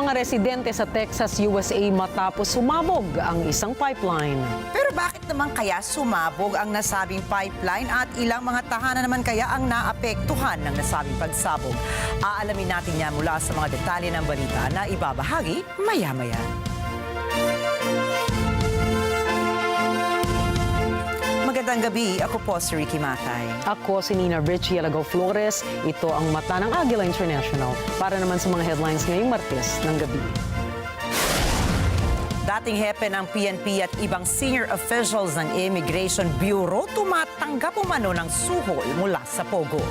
mga residente sa Texas, USA matapos sumabog ang isang pipeline. Pero bakit naman kaya sumabog ang nasabing pipeline at ilang mga tahanan naman kaya ang naapektuhan ng nasabing pagsabog? Aalamin natin yan mula sa mga detalye ng balita na ibabahagi maya-maya. Magandang gabi, ako po si Rikki Mathay. Ako si Rikki, Alagao, Flores. Ito ang mata ng Agila International para naman sa mga headlines ngayong Martes ng gabi. Dating hepe ng PNP at ibang senior officials ng Immigration Bureau tumatanggap umano ng suhol mula sa Pogo.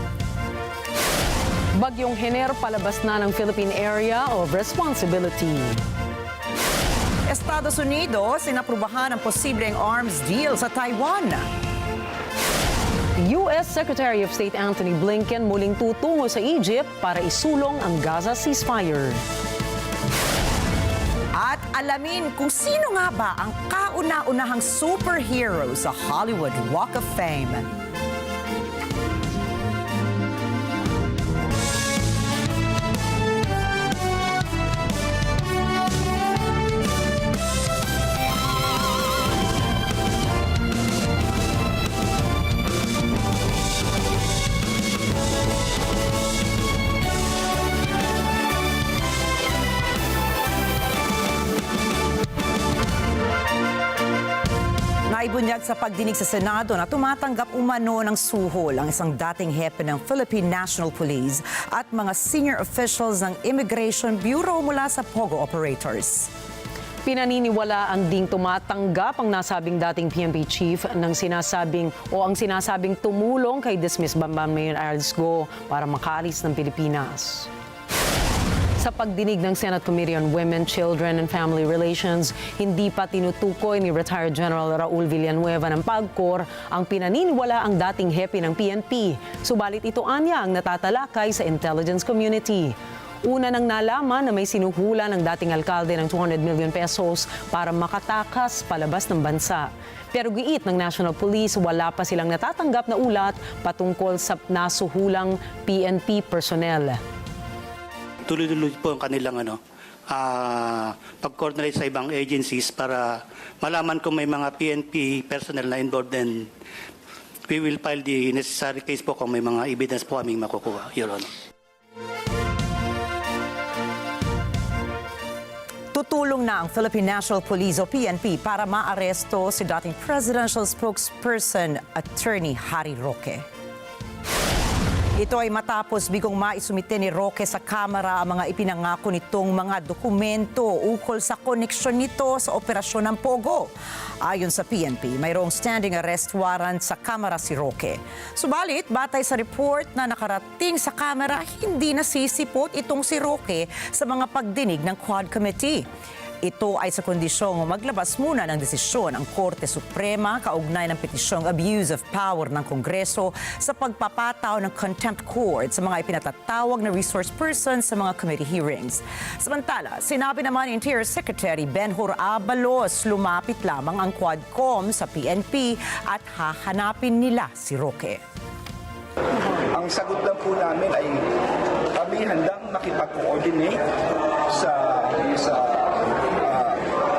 Bagyong Hener palabas na ng Philippine Area of Responsibility. Estados Unidos sinaprubahan ang posibleng arms deal sa Taiwan. U.S. Secretary of State Antony Blinken muling tutungo sa Egypt para isulong ang Gaza ceasefire. At alamin kung sino nga ba ang kauna-unahang superhero sa Hollywood Walk of Fame. Naibunyag sa pagdinig sa Senado na tumatanggap umano ng suhol ang isang dating hepe ng Philippine National Police at mga senior officials ng Immigration Bureau mula sa Pogo operators. Pinaniniwalaan ding tumatanggap ang nasabing dating PNP chief ng sinasabing tumulong kay dismissed Bambam Mayor Go para makaalis ng Pilipinas. Sa pagdinig ng Senate Committee on Women, Children and Family Relations, hindi pa tinutukoy ni retired General Raul Villanueva ng PAGCOR ang pinaniniwala ang dating hepe ng PNP. Subalit ito anya ang natatalakay sa intelligence community. Una nang nalaman na may sinuhula ng dating alkalde ng 200 million pesos para makatakas palabas ng bansa. Pero giit ng National Police, wala pa silang natatanggap na ulat patungkol sa nasuhulang PNP personnel. Tuloy-tuloy po ang kanilang pag-coordinate sa ibang agencies para malaman kung may mga PNP personnel na involved, then we will file the necessary case po kung may mga evidence po aming makukuha, Your Honor. Tutulong na ang Philippine National Police o PNP para maaresto si dating presidential spokesperson Attorney Harry Roque. Ito ay matapos bigong maisumite ni Roque sa Kamara ang mga ipinangako nitong mga dokumento ukol sa koneksyon nito sa operasyon ng Pogo. Ayon sa PNP, mayroong standing arrest warrant sa Kamara si Roque. Subalit, batay sa report na nakarating sa Kamara, hindi nasisipot itong si Roque sa mga pagdinig ng Quad Committee. Ito ay sa kondisyong maglabas muna ng desisyon ang Korte Suprema kaugnay ng petisyong abuse of power ng Kongreso sa pagpapataw ng contempt court sa mga ipinatatawag na resource persons sa mga committee hearings. Samantala, sinabi naman ni Interior Secretary Benhur Abalos, lumapit lamang ang Quadcom sa PNP at hahanapin nila si Roque. Ang sagot lang po namin ay kami handang makipag-coordinate sa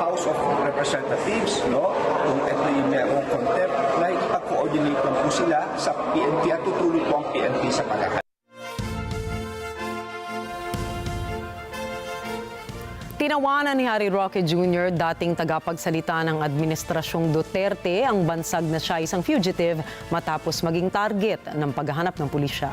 House of Representatives, kung ito'y mayroong contempt, na ipag-coordinate lang po sila sa PNP at tutulong po ang PNP sa paghahanap. Tinawanan ni Harry Roque Jr., dating tagapagsalita ng Administrasyong Duterte, ang bansag na siya isang fugitive matapos maging target ng paghahanap ng pulisya.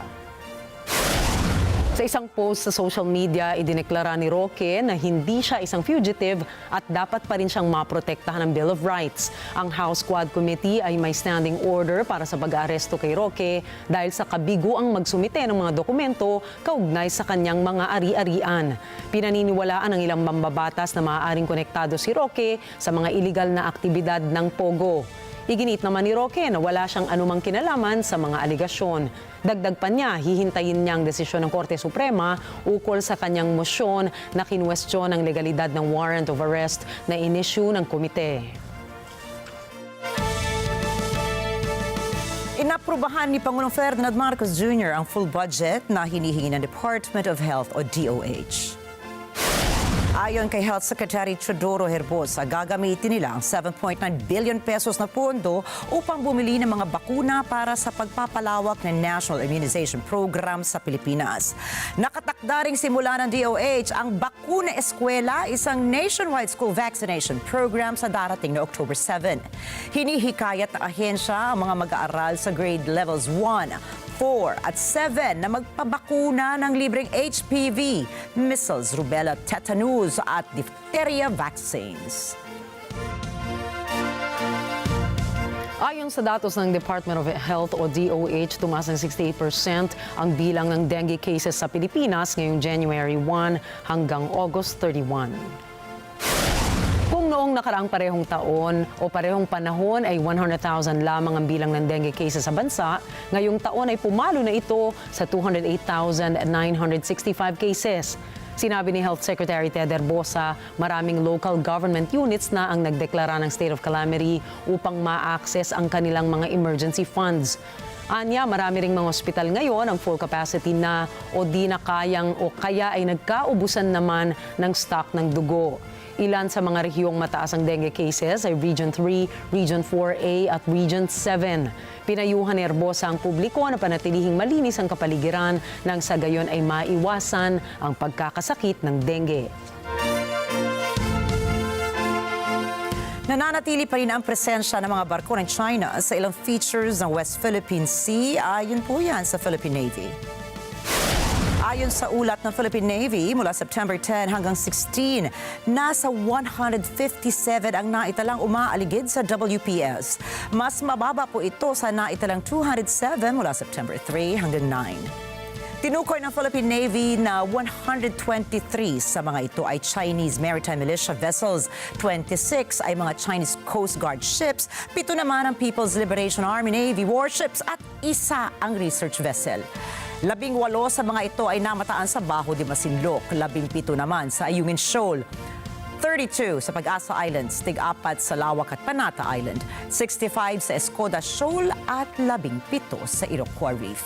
Sa isang post sa social media, idineklara ni Roque na hindi siya isang fugitive at dapat pa rin siyang maprotektahan ng Bill of Rights. Ang House Quad Committee ay may standing order para sa pag-aaresto kay Roque dahil sa kabigo ang magsumite ng mga dokumento kaugnay sa kanyang mga ari-arian. Pinaniniwalaan ng ilang mambabatas na maaaring konektado si Roque sa mga iligal na aktibidad ng Pogo. Iginit naman ni Roque na wala siyang anumang kinalaman sa mga aligasyon. Dagdag pa niya, hihintayin niya ang desisyon ng Korte Suprema ukol sa kanyang mosyon na kinwestiyon ang legalidad ng warrant of arrest na inisyu ng komite. Inaprubahan ni Pangulong Ferdinand Marcos Jr. ang full budget na hinihingi ng Department of Health o DOH. Ayon kay Health Secretary Teodoro Herbosa, gagamitin nila ang 7.9 billion pesos na pondo upang bumili ng mga bakuna para sa pagpapalawak ng National Immunization Program sa Pilipinas. Nakatakda ring simula ng DOH ang Bakuna Eskwela, isang nationwide school vaccination program sa darating na October 7. Hinihikayat ng ahensya ang mga mag-aaral sa grade levels 1, 4 at 7 na magpabakuna ng libreng HPV, measles, rubella, tetanus at diphtheria vaccines. Ayon sa datos ng Department of Health o DOH, tumaas ng 68% ang bilang ng dengue cases sa Pilipinas ngayong January 1 hanggang August 31. Kung noong nakaraang parehong taon o parehong panahon ay 100,000 lamang ang bilang ng dengue cases sa bansa, ngayong taon ay pumalo na ito sa 208,965 cases. Sinabi ni Health Secretary Ted Herbosa, maraming local government units na ang nagdeklara ng state of calamity upang ma-access ang kanilang mga emergency funds. Anya, marami ring mga ospital ngayon ang full capacity na o di na kayang o kaya ay nagkaubusan naman ng stock ng dugo. Ilan sa mga rehiyong mataas ang dengue cases ay Region 3, Region 4A at Region 7. Pinayuhan ni Herbosa ang publiko na panatilihing malinis ang kapaligiran nang sa gayon ay maiwasan ang pagkakasakit ng dengue. Nananatili pa rin ang presensya ng mga barko ng China sa ilang features ng West Philippine Sea. Ayon po yan sa Philippine Navy. Ayon sa ulat ng Philippine Navy, mula September 10 hanggang 16, nasa 157 ang naitalang umaaligid sa WPS. Mas mababa po ito sa naitalang 207 mula September 3 hanggang 9. Tinukoy ng Philippine Navy na 123 sa mga ito ay Chinese maritime militia vessels, 26 ay mga Chinese Coast Guard ships, 7 naman ang People's Liberation Army Navy warships at 1 ang research vessel. 18 sa mga ito ay namataan sa Baho de Masinloc, 17 naman sa Ayungin Shoal, 32 sa Pag-asa Islands, 14 sa Lawak at Panata Island, 65 sa Escoda Shoal at 17 sa Iroquois Reef.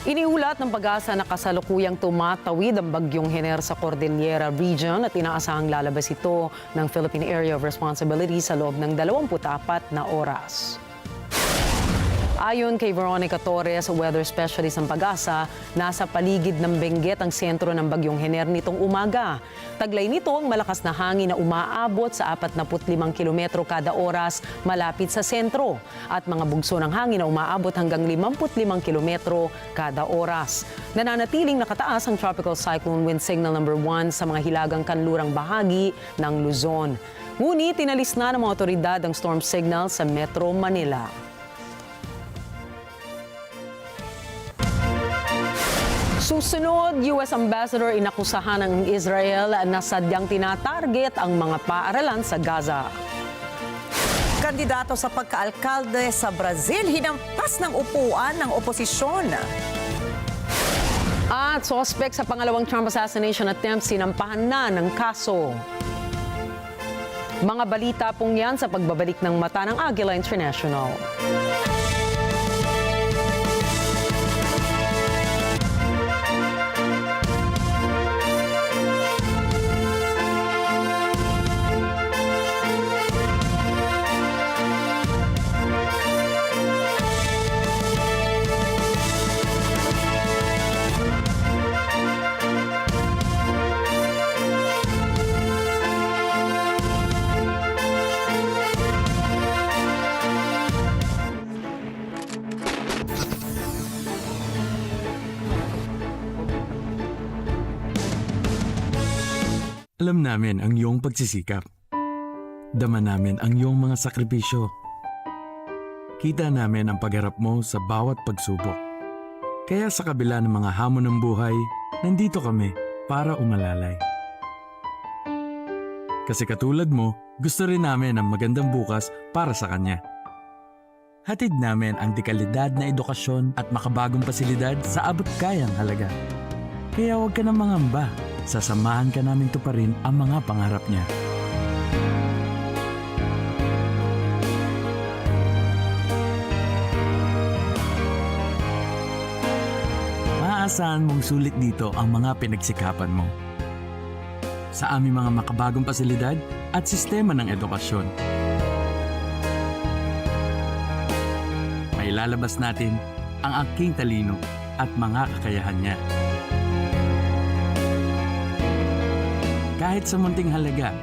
Iniulat ng Pag-asa na kasalukuyang tumatawid ang bagyong Hener sa Cordillera Region at inaasahang lalabas ito ng Philippine Area of Responsibility sa loob ng 24 na oras. Ayon kay Veronica Torres, weather specialist ng Pag-asa, nasa paligid ng Benguet ang sentro ng bagyong Hener nitong umaga. Taglay nito ang malakas na hangin na umaabot sa 45 kilometro kada oras malapit sa sentro at mga bugso ng hangin na umaabot hanggang 55 kilometro kada oras. Nananatiling nakataas ang Tropical Cyclone Wind Signal number 1 sa mga hilagang kanlurang bahagi ng Luzon. Ngunit tinalis na ng mga otoridad ang storm signal sa Metro Manila. Susunod, US Ambassador inakusahan ng Israel na sadyang tinatarget ang mga paaralan sa Gaza. Kandidato sa pagkaalkalde sa Brazil, hinampas ng upuan ng oposisyon. At suspect sa pangalawang Trump assassination attempt, sinampahan na ng kaso. Mga balita pong yan sa pagbabalik ng mata ng Agila International. Alam namin ang iyong pagsisikap. Dama namin ang iyong mga sakripisyo. Kita namin ang pagharap mo sa bawat pagsubok. Kaya sa kabila ng mga hamon ng buhay, nandito kami para umalalay. Kasi katulad mo, gusto rin namin ang magandang bukas para sa kanya. Hatid namin ang dekalidad na edukasyon at makabagong pasilidad sa abot kayang halaga. Kaya huwag ka nang mangamba. Sasamahan ka namin tuparin ang mga pangarap niya. Maaasahan mong sulit dito ang mga pinagsikapan mo. Sa aming mga makabagong pasilidad at sistema ng edukasyon. Mailalabas natin ang aking talino at mga kakayahan niya. Kahit sa munting halaga,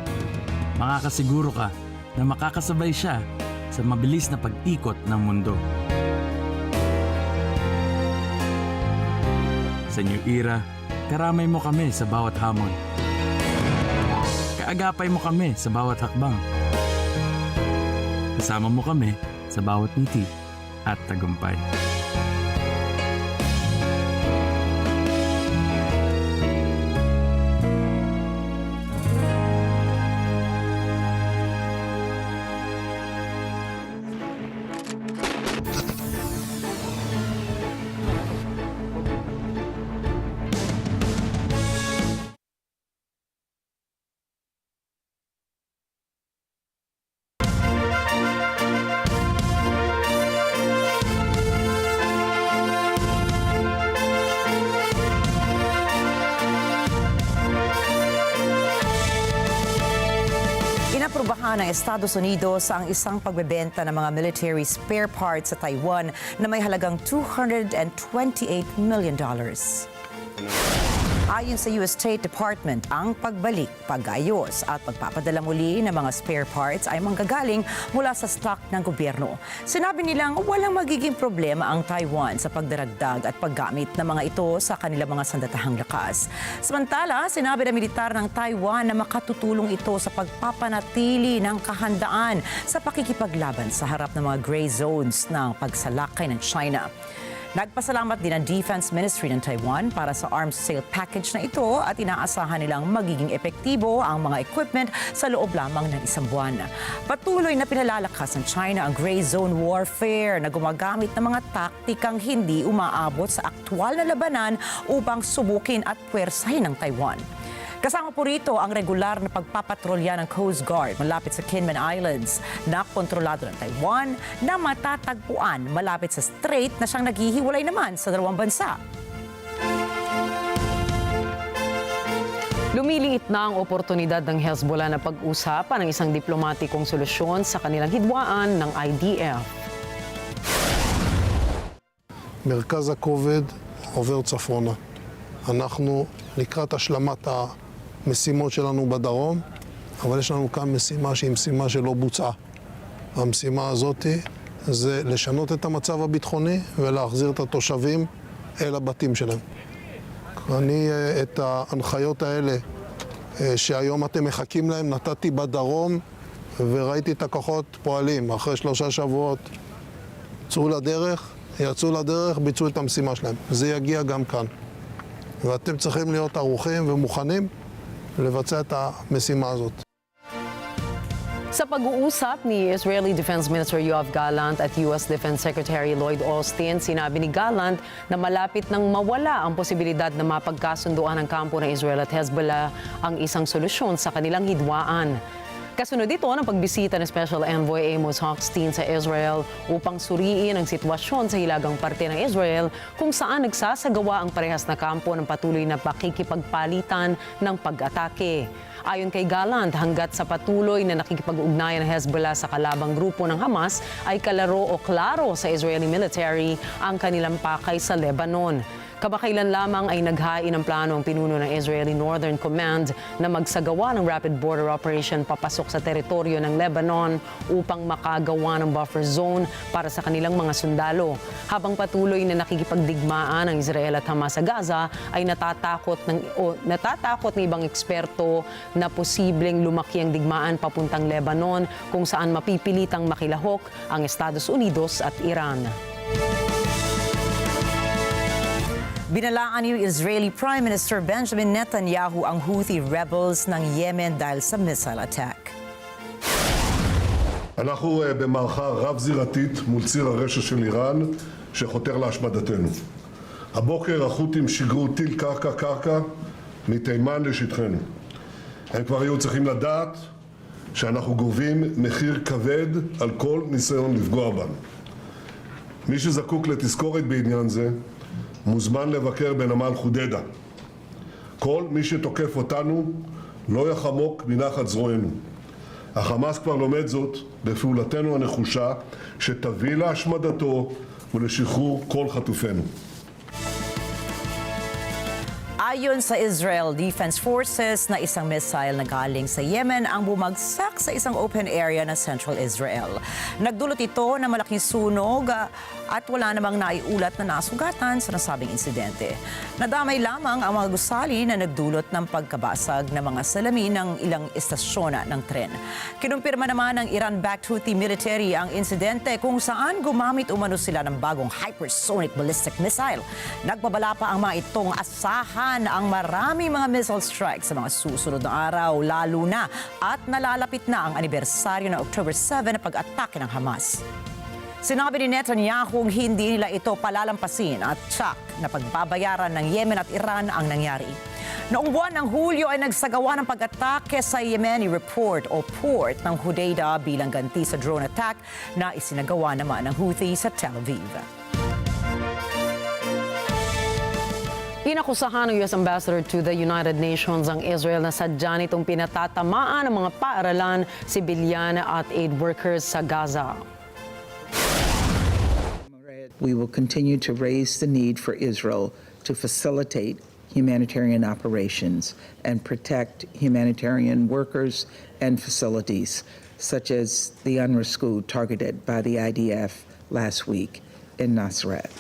makakasiguro ka na makakasabay siya sa mabilis na pag-ikot ng mundo. Sa New Era, karamay mo kami sa bawat hamon. Kaagapay mo kami sa bawat hakbang. Kasama mo kami sa bawat ngiti at tagumpay. Inaprubahan ng Estados Unidos ang isang pagbebenta ng mga military spare parts sa Taiwan na may halagang $228 million. Ayon sa US State Department, ang pagbalik, pag-ayos at pagpapadala muli ng mga spare parts ay manggagaling mula sa stock ng gobyerno. Sinabi nilang walang magiging problema ang Taiwan sa pagdaragdag at paggamit ng mga ito sa kanilang mga sandatahang lakas. Samantala, sinabi ng militar ng Taiwan na makatutulong ito sa pagpapanatili ng kahandaan sa pakikipaglaban sa harap ng mga gray zones ng pagsalakay ng China. Nagpasalamat din ang Defense Ministry ng Taiwan para sa arms sale package na ito at inaasahan nilang magiging epektibo ang mga equipment sa loob lamang ng isang buwan. Patuloy na pinalalakas ng China ang gray zone warfare na gumagamit ng mga taktikang hindi umaabot sa aktwal na labanan upang subukin at puwersahin ng Taiwan. Kasama po rito ang regular na pagpapatrolya ng Coast Guard malapit sa Kinmen Islands na kontrolado ng Taiwan na matatagpuan malapit sa strait na siyang naghihiwalay naman sa dalawang bansa. Lumiliit na ang oportunidad ng Hezbollah na pag-usapan ng isang diplomatikong solusyon sa kanilang hidwaan ng IDF. מרכז הכובד עובר צפונה. אנחנו לקראת השלמת המשימות שלנו בדרום, אבל יש לנו כאן משימה שהיא משימה שלא בוצעה. המשימה הזאת זה לשנות את המצב הביטחוני ולהחזיר את התושבים אל הבתים שלהם. אני את ההנחיות האלה שהיום אתם מחכים להם נתתי בדרום וראיתי את הכוחות פועלים. אחרי 3 שבועות יצאו לדרך, ביצעו את המשימה שלהם. זה יגיע גם כאן. ואתם צריכים להיות ערוכים ומוכנים לבצע את המשימה הזאת. Sa pag-uusap ni Israeli Defense Minister Yoav Gallant at US Defense Secretary Lloyd Austin, sinabi ni Gallant na malapit nang mawala ang posibilidad na mapagkasunduan ng kampo ng Israel at Hezbollah ang isang solusyon sa kanilang hidwaan. Kasunod ito ng pagbisita ng Special Envoy Amos Hochstein sa Israel upang suriin ang sitwasyon sa hilagang parte ng Israel kung saan nagsasagawa ang parehas na kampo ng patuloy na pakikipagpalitan ng pag-atake. Ayon kay Gallant, hanggat sa patuloy na nakikipag-ugnayan ng Hezbollah sa kalabang grupo ng Hamas ay kalaro o klaro sa Israeli military ang kanilang pakay sa Lebanon. Kamakailan lamang ay naghain ng plano ang pinuno ng Israeli Northern Command na magsagawa ng rapid border operation papasok sa teritoryo ng Lebanon upang makagawa ng buffer zone para sa kanilang mga sundalo. Habang patuloy na nakikipagdigmaan ang Israel at Hamas sa Gaza, ay natatakot ng ibang eksperto na posibleng lumaki ang digmaan papuntang Lebanon kung saan mapipilitang makilahok ang Estados Unidos at Iran. Binalaan ni Israeli Prime Minister Benjamin Netanyahu ang Houthi rebels ng Yemen dahil sa missile attack. אנחנו במערכה רב-זירתית מול ציר הרשע של איראן שחותר להשמדתנו. הבוקר החות'ים שיגרו טיל קרקע מתימן לשטחנו. הם כבר היו צריכים לדעת שאנחנו גובים מחיר כבד על כל ניסיון לפגוע בנו. מי שזקוק לתזכורת בעניין זה מוזמן לבקר בנמל חודדה. כל מי שתוקף אותנו לא יחמוק מנחת זרוענו. החמאס כבר לומד זאת בפעולתנו הנחושה שתביא להשמדתו ולשחרור כל חטופינו. Ayon sa Israel Defense Forces na isang missile na galing sa Yemen ang bumagsak sa isang open area ng Central Israel. Nagdulot ito ng malaking sunog at wala namang naiulat na nasugatan sa nasabing insidente. Nadamay lamang ang mga gusali na nagdulot ng pagkabasag ng mga salamin ng ilang istasyon ng tren. Kinumpirma naman ng Iran-backed Houthi military ang insidente kung saan gumamit umano sila ng bagong hypersonic ballistic missile. Nagbabala pa ang mga itong asahan ang marami mga missile strikes sa mga susunod na araw, lalo na at nalalapit na ang anibersaryo ng October 7 na pag-atake ng Hamas. Sinabi ni Netanyahu hindi nila ito palalampasin at tsak na pagbabayaran ng Yemen at Iran ang nangyari. Noong buwan ng Hulyo ay nagsagawa ng pag-atake sa Yemeni report o port ng Hodeidah bilang ganti sa drone attack na isinagawa naman ng Houthi sa Tel Aviv. Inakusahan ng U.S. Ambassador to the United Nations ang Israel na sadya nitong pinatatamaan ng mga paaralan, sibilyan at aid workers sa Gaza. We will continue to raise the need for Israel to facilitate humanitarian operations and protect humanitarian workers and facilities, such as the UNRWA school targeted by the IDF last week in Nasrat.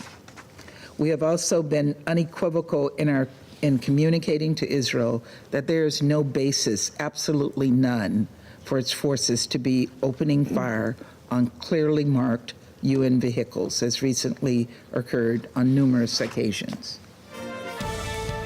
We have also been unequivocal in communicating to Israel that there is no basis, absolutely none, for its forces to be opening fire on clearly marked UN vehicles, as recently occurred on numerous occasions.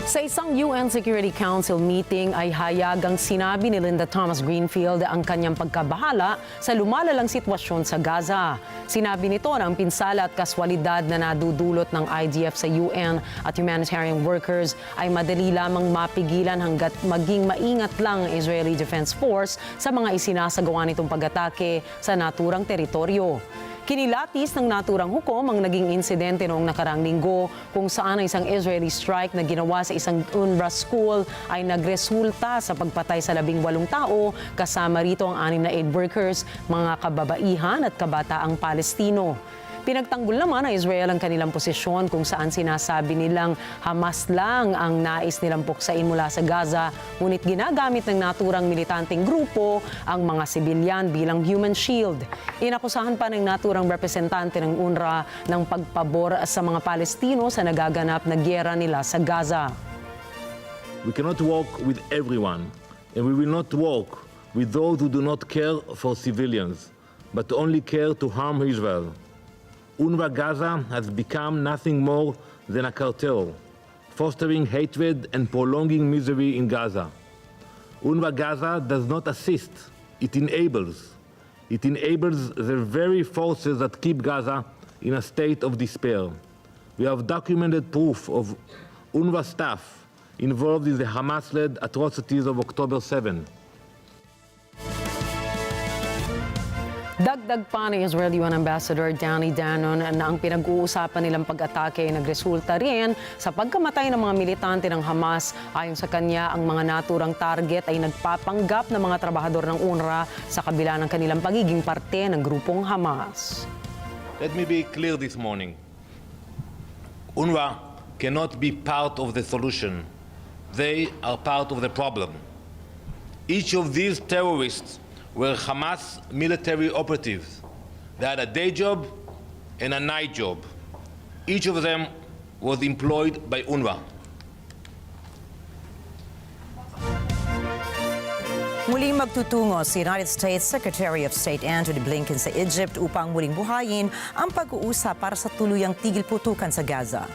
Sa isang UN Security Council meeting ay hayagang sinabi ni Linda Thomas-Greenfield ang kanyang pagkabahala sa lumalalang sitwasyon sa Gaza. Sinabi nito na ang pinsala at kaswalidad na nadudulot ng IDF sa UN at humanitarian workers ay madali lamang mapigilan hanggat maging maingat lang ang Israeli Defense Force sa mga isinasagawa nitong pag-atake sa naturang teritoryo. Kinilatis ng naturang hukom ang naging insidente noong nakaraang linggo kung saan ang isang Israeli strike na ginawa sa isang UNRWA school ay nagresulta sa pagpatay sa 18 tao, kasama rito ang 6 na aid workers, mga kababaihan at kabataang Palestino. Pinagtanggol naman ng Israel ang kanilang posisyon kung saan sinasabi nilang Hamas lang ang nais nilang puksain mula sa Gaza, ngunit ginagamit ng naturang militanteng grupo ang mga sibilyan bilang human shield. Inakusahan pa ng naturang representante ng UNRWA ng pagpabor sa mga Palestino sa nagaganap na gyera nila sa Gaza. We cannot walk with everyone, and we will not walk with those who do not care for civilians, but only care to harm Israel. UNRWA Gaza has become nothing more than a cartel, fostering hatred and prolonging misery in Gaza. UNRWA Gaza does not assist, it enables. It enables the very forces that keep Gaza in a state of despair. We have documented proof of UNRWA staff involved in the Hamas-led atrocities of October 7. Dagdag pa ni Israeli UN Ambassador Danny Danon na ang pinag-uusapan nilang pag-atake ay nagresulta rin sa pagkamatay ng mga militante ng Hamas. Ayon sa kanya, ang mga naturang target ay nagpapanggap ng mga trabahador ng UNRWA sa kabila ng kanilang pagiging parte ng grupong Hamas. Let me be clear this morning. UNRWA cannot be part of the solution. They are part of the problem. Each of these terrorists were Hamas military operatives. They had a day job and a night job. Each of them was employed by UNRWA. Muling magtutungo si United States Secretary of State Antony Blinken sa Egypt upang muling buhayin ang pag-uusap para sa tuluyang tigil putukan sa Gaza.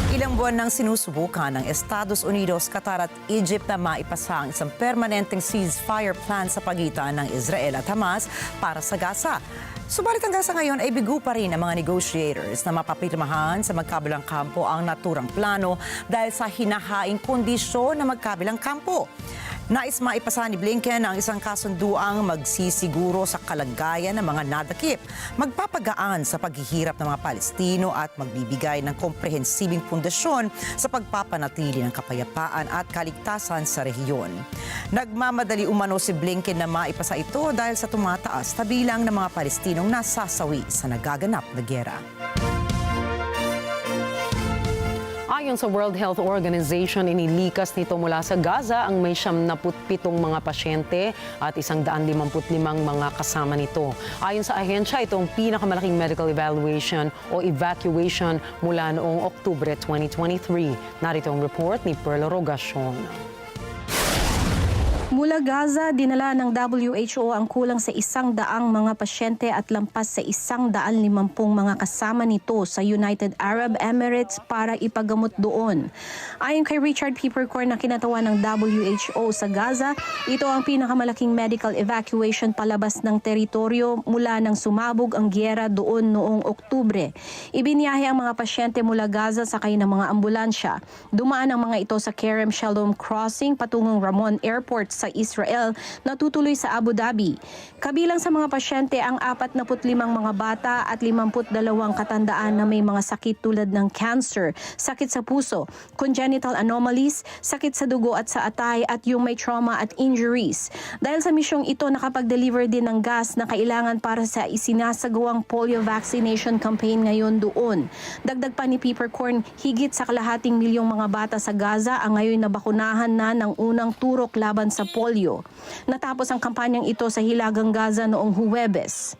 Ilang buwan nang sinusubukan ng Estados Unidos, Qatar at Egypt na maipasa ang isang permanenteng ceasefire plan sa pagitan ng Israel at Hamas para sa Gaza. Subalit hanggang sa ngayon ay bigo pa rin ang mga negotiators na mapapirmahan sa magkabilang kampo ang naturang plano dahil sa hinahaing kondisyon ng magkabilang kampo. Nais maipasa ni Blinken ang isang kasunduang magsisiguro sa kalagayan ng mga nadakip, magpapagaan sa paghihirap ng mga Palestino at magbibigay ng komprehensibeng pundasyon sa pagpapanatili ng kapayapaan at kaligtasan sa rehiyon. Nagmamadali umano si Blinken na maipasa ito dahil sa tumataas na bilang ng mga Palestinong nasasawi sa nagaganap na giyera. Ayon sa World Health Organization, inilikas nito mula sa Gaza ang may 77 mga pasyente at 155 mga kasama nito. Ayon sa ahensya, ito ang pinakamalaking medical evaluation o evacuation mula noong Oktubre 2023. Narito ang report ni Perla Rogacion. Mula Gaza, dinala ng WHO ang kulang sa 100 mga pasyente at lampas sa 150 mga kasama nito sa United Arab Emirates para ipagamot doon. Ayon kay Richard Peppercorn na kinatawan ng WHO sa Gaza, ito ang pinakamalaking medical evacuation palabas ng teritoryo mula nang sumabog ang giyera doon noong Oktubre. Ibiniyahe ang mga pasyente mula Gaza sakay ng mga ambulansya. Dumaan ang mga ito sa Kerem Shalom Crossing patungong Ramon Airport sa Israel na tutuloy sa Abu Dhabi. Kabilang sa mga pasyente ang 45 mga bata at 52 katandaan na may mga sakit tulad ng cancer, sakit sa puso, congenital anomalies, sakit sa dugo at sa atay at yung may trauma at injuries. Dahil sa misyong ito, nakapag-deliver din ng gas na kailangan para sa isinasagawang polio vaccination campaign ngayon doon. Dagdag pa ni Peppercorn, higit sa 250,000 mga bata sa Gaza ang ngayon nabakunahan na ng unang turok laban sa polio. Natapos ang kampanyang ito sa Hilagang Gaza noong Huwebes.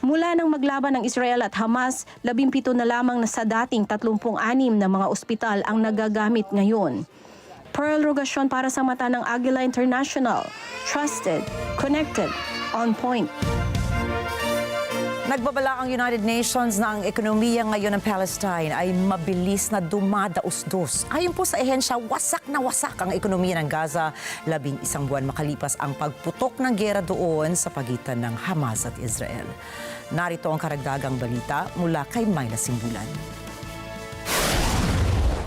Mula nang maglaban ng Israel at Hamas, 17 na lamang na sa dating 36 na mga ospital ang nagagamit ngayon. Pearl Rogacion para sa mata ng Agila International. Trusted, connected, on point. Nagbabala ang United Nations na ang ekonomiya ngayon ng Palestine ay mabilis na dumadaos-dos. Ayon po sa ehensya, wasak na wasak ang ekonomiya ng Gaza 11 buwan makalipas ang pagputok ng giyera doon sa pagitan ng Hamas at Israel. Narito ang karagdagang balita mula kay Myla Simbulan.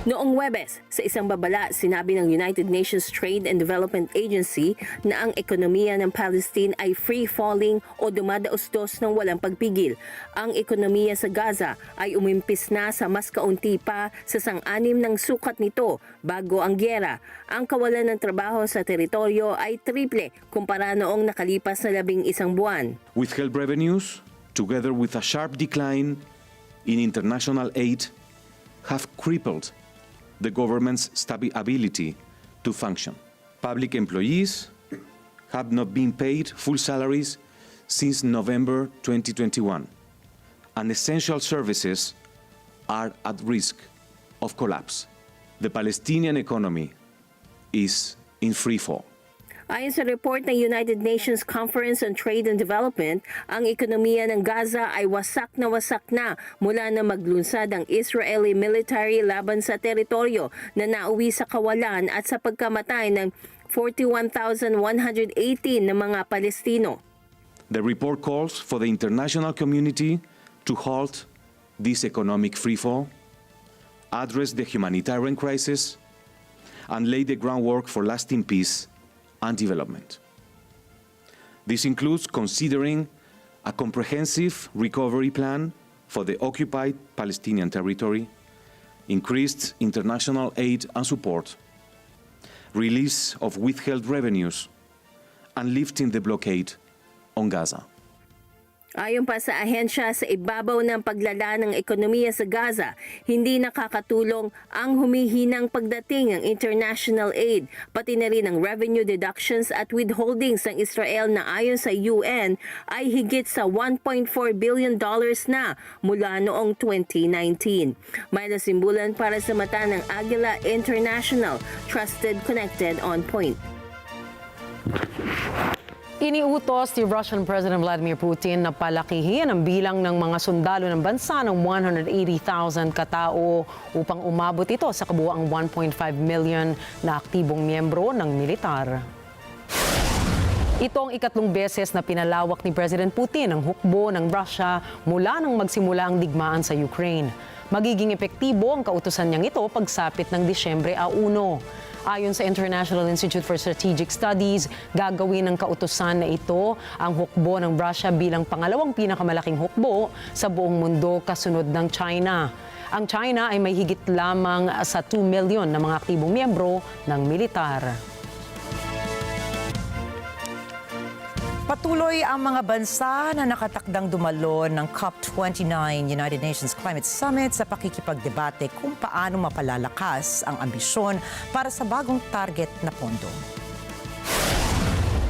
Noong Huwebes, sa isang babala, sinabi ng United Nations Trade and Development Agency na ang ekonomiya ng Palestine ay free-falling o dumadaos-dos ng walang pagpigil. Ang ekonomiya sa Gaza ay umimpis na sa mas kaunti pa sa sang-anim ng sukat nito bago ang giyera. Ang kawalan ng trabaho sa teritoryo ay triple kumpara noong nakalipas na 11 buwan. Withheld revenues, together with a sharp decline in international aid, have crippled the government's ability to function. Public employees have not been paid full salaries since November 2021, and essential services are at risk of collapse. The Palestinian economy is in free fall. Ayon sa report ng United Nations Conference on Trade and Development, ang ekonomiya ng Gaza ay wasak na mula na maglunsad ang Israeli military laban sa teritoryo na nauwi sa kawalan at sa pagkamatay ng 41,118 na mga Palestino. The report calls for the international community to halt this economic freefall, address the humanitarian crisis, and lay the groundwork for lasting peace and development. This includes considering a comprehensive recovery plan for the occupied Palestinian territory, increased international aid and support, release of withheld revenues, and lifting the blockade on Gaza. Ayon pa sa ahensya, sa ibabaw ng paglala ng ekonomiya sa Gaza, hindi nakakatulong ang humihinang pagdating ng international aid, pati na rin ang revenue deductions at withholdings ng Israel na ayon sa UN ay higit sa $1.4 billion na mula noong 2019. Myla Simbulan para sa mata ng Agila International, trusted, connected, on point. Iniutos ni Russian President Vladimir Putin na palakihin ang bilang ng mga sundalo ng bansa ng 180,000 katao upang umabot ito sa kabuuang 1.5 million na aktibong miyembro ng militar. Ito ang ikatlong beses na pinalawak ni President Putin ang hukbo ng Russia mula nang magsimula ang digmaan sa Ukraine. Magiging epektibo ang kautusan niyang ito pagsapit ng Disyembre 1. Ayon sa International Institute for Strategic Studies, gagawin ng kautusan na ito ang hukbo ng Russia bilang pangalawang pinakamalaking hukbo sa buong mundo kasunod ng China. Ang China ay may higit lamang sa 2 milyon na mga aktibong miyembro ng militar. Patuloy ang mga bansa na nakatakdang dumalo ng COP29 United Nations Climate Summit sa pakikipagdebate kung paano mapalalakas ang ambisyon para sa bagong target na pondo.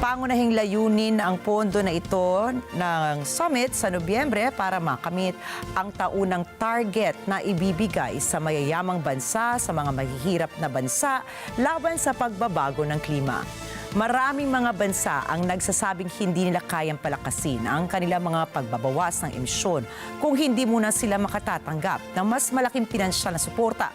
Pangunahing layunin ang pondo na ito ng summit sa Nobyembre para makamit ang taunang target na ibibigay sa mayayamang bansa sa mga mahihirap na bansa laban sa pagbabago ng klima. Maraming mga bansa ang nagsasabing hindi nila kayang palakasin ang kanilang mga pagbabawas ng emisyon kung hindi muna sila makatatanggap ng mas malaking pinansyal na suporta.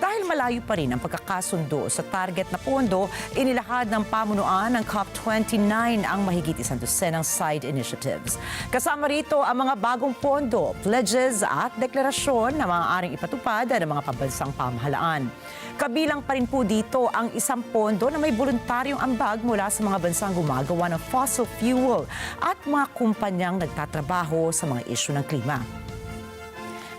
Dahil malayo pa rin ang pagkakasundo sa target na pondo, inilahad ng pamunuan ng COP29 ang mahigit 100 ng side initiatives. Kasama rito ang mga bagong pondo, pledges at deklarasyon na maaaring ipatupad ng mga pambansang pamahalaan. Kabilang pa rin po dito ang isang pondo na may voluntaryong ambag mula sa mga bansang gumagawa ng fossil fuel at mga kumpanyang nagtatrabaho sa mga isyu ng klima.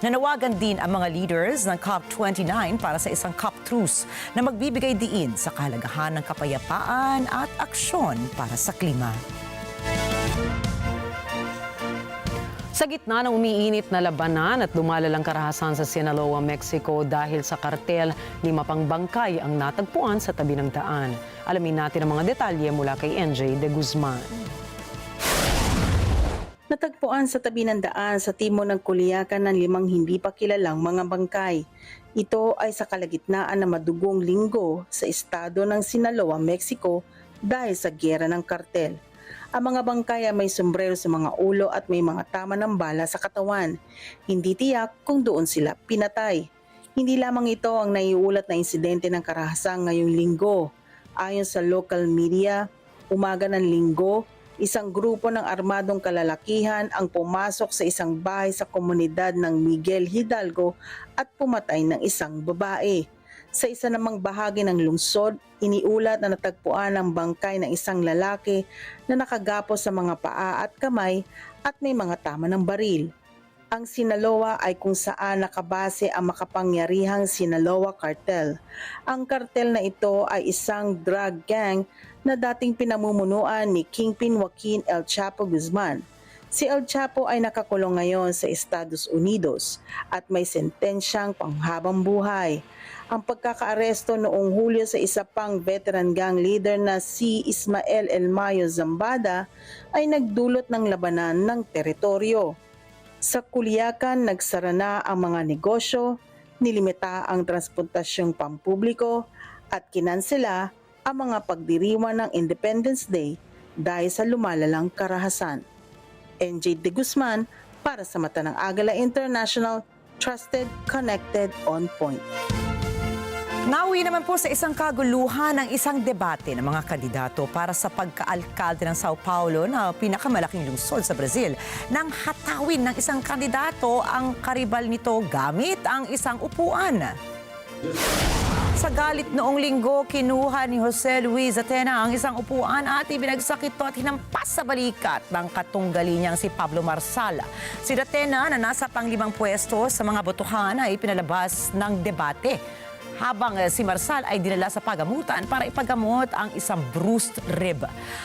Nanawagan din ang mga leaders ng COP29 para sa isang COP truce na magbibigay diin sa kahalagahan ng kapayapaan at aksyon para sa klima. Sa gitna ng umiinit na labanan at lumalalang karahasan sa Sinaloa, Mexico dahil sa kartel, 5 pang bangkay ang natagpuan sa tabi ng daan. Alamin natin ang mga detalye mula kay NJ de Guzman. Natagpuan sa tabi ng daan sa timog ng Culiacan ng 5 hindi pa kilalang mga bangkay. Ito ay sa kalagitnaan ng madugong linggo sa estado ng Sinaloa, Mexico dahil sa giyera ng kartel. Ang mga bangkay ay may sombrero sa mga ulo at may mga tama ng bala sa katawan. Hindi tiyak kung doon sila pinatay. Hindi lamang ito ang naiulat na insidente ng karahasan ngayong linggo. Ayon sa local media, umaga ng linggo, isang grupo ng armadong kalalakihan ang pumasok sa isang bahay sa komunidad ng Miguel Hidalgo at pumatay ng isang babae. Sa isa namang bahagi ng lungsod, iniulat na natagpuan ang bangkay ng isang lalaki na nakagapos sa mga paa at kamay at may mga tama ng baril. Ang Sinaloa ay kung saan nakabase ang makapangyarihang Sinaloa Cartel. Ang kartel na ito ay isang drug gang na dating pinamumunuan ni Kingpin Joaquin El Chapo Guzman. Si El Chapo ay nakakulong ngayon sa Estados Unidos at may sentensyang panghabang buhay. Ang pagkakaaresto noong Hulyo sa isa pang veteran gang leader na si Ismael El Mayo Zambada ay nagdulot ng labanan ng teritoryo. Sa Culiacan, nagsara na ang mga negosyo, nilimita ang transportasyong pampubliko at kinansela ang mga pagdiriwang ng Independence Day dahil sa lumalalang karahasan. NJ de Guzman para sa Mata ng Agila International, trusted, connected, on point. Nauwi naman po sa isang kaguluhan ng isang debate ng mga kandidato para sa pagkaalkalde ng Sao Paulo na pinakamalaking lungsod sa Brazil nang hatawin ng isang kandidato ang karibal nito gamit ang isang upuan. Sa galit noong linggo, kinuha ni Jose Luis Atena ang isang upuan at ibinagsak ito at hinampas sa balikat ng katunggali niyang si Pablo Marsal. Si Atena na nasa pang-5 pwesto sa mga botohan ay pinalabas ng debate. Habang si Marsal ay dinala sa pagamutan para ipagamot ang isang bruised rib.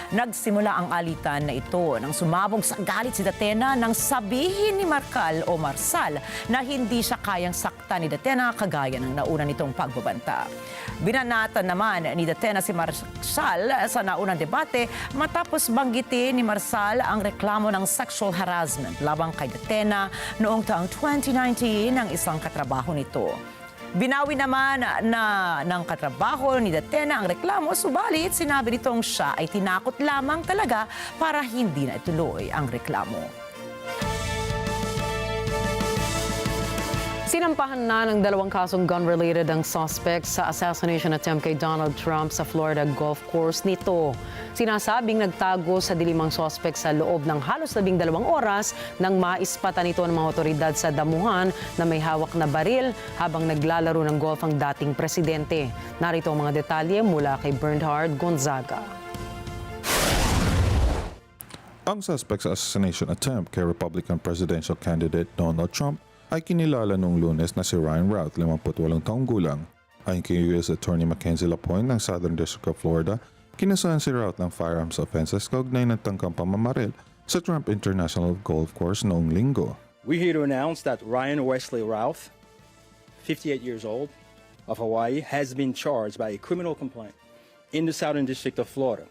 Nagsimula ang alitan na ito nang sumabog sa galit si Datena nang sabihin ni Marsal na hindi siya kayang saktan ni Datena kagaya ng nauna nitong pagbabanta. Binanatan naman ni Datena si Marsal sa naunang debate matapos banggitin ni Marsal ang reklamo ng sexual harassment labang kay Datena noong taong 2019 ng isang katrabaho nito. Binawi naman ng katrabaho ni Datena ang reklamo, subalit sinabi nitong siya ay tinakot lamang talaga para hindi na ituloy ang reklamo. Sinampahan na ng 2 kasong gun-related ang suspect sa assassination attempt kay Donald Trump sa Florida golf course nito. Sinasabing nagtago sa dilim ang suspect sa loob ng halos 12 oras nang maispatan ito ng mga otoridad sa damuhan na may hawak na baril habang naglalaro ng golf ang dating presidente. Narito ang mga detalye mula kay Bernhard Gonzaga. Ang suspect sa assassination attempt kay Republican presidential candidate Donald Trump ay kinilala noong Lunes na si Ryan Routh, 58 taong gulang. Ayon kay U.S. Attorney Mackenzie Lapointe ng Southern District of Florida, kinasuhan si Routh ng firearms offenses kaugnay ng tangkang pamamaril sa Trump International Golf Course noong Linggo. We're here to announce that Ryan Wesley Routh, 58 years old, of Hawaii, has been charged by a criminal complaint in the Southern District of Florida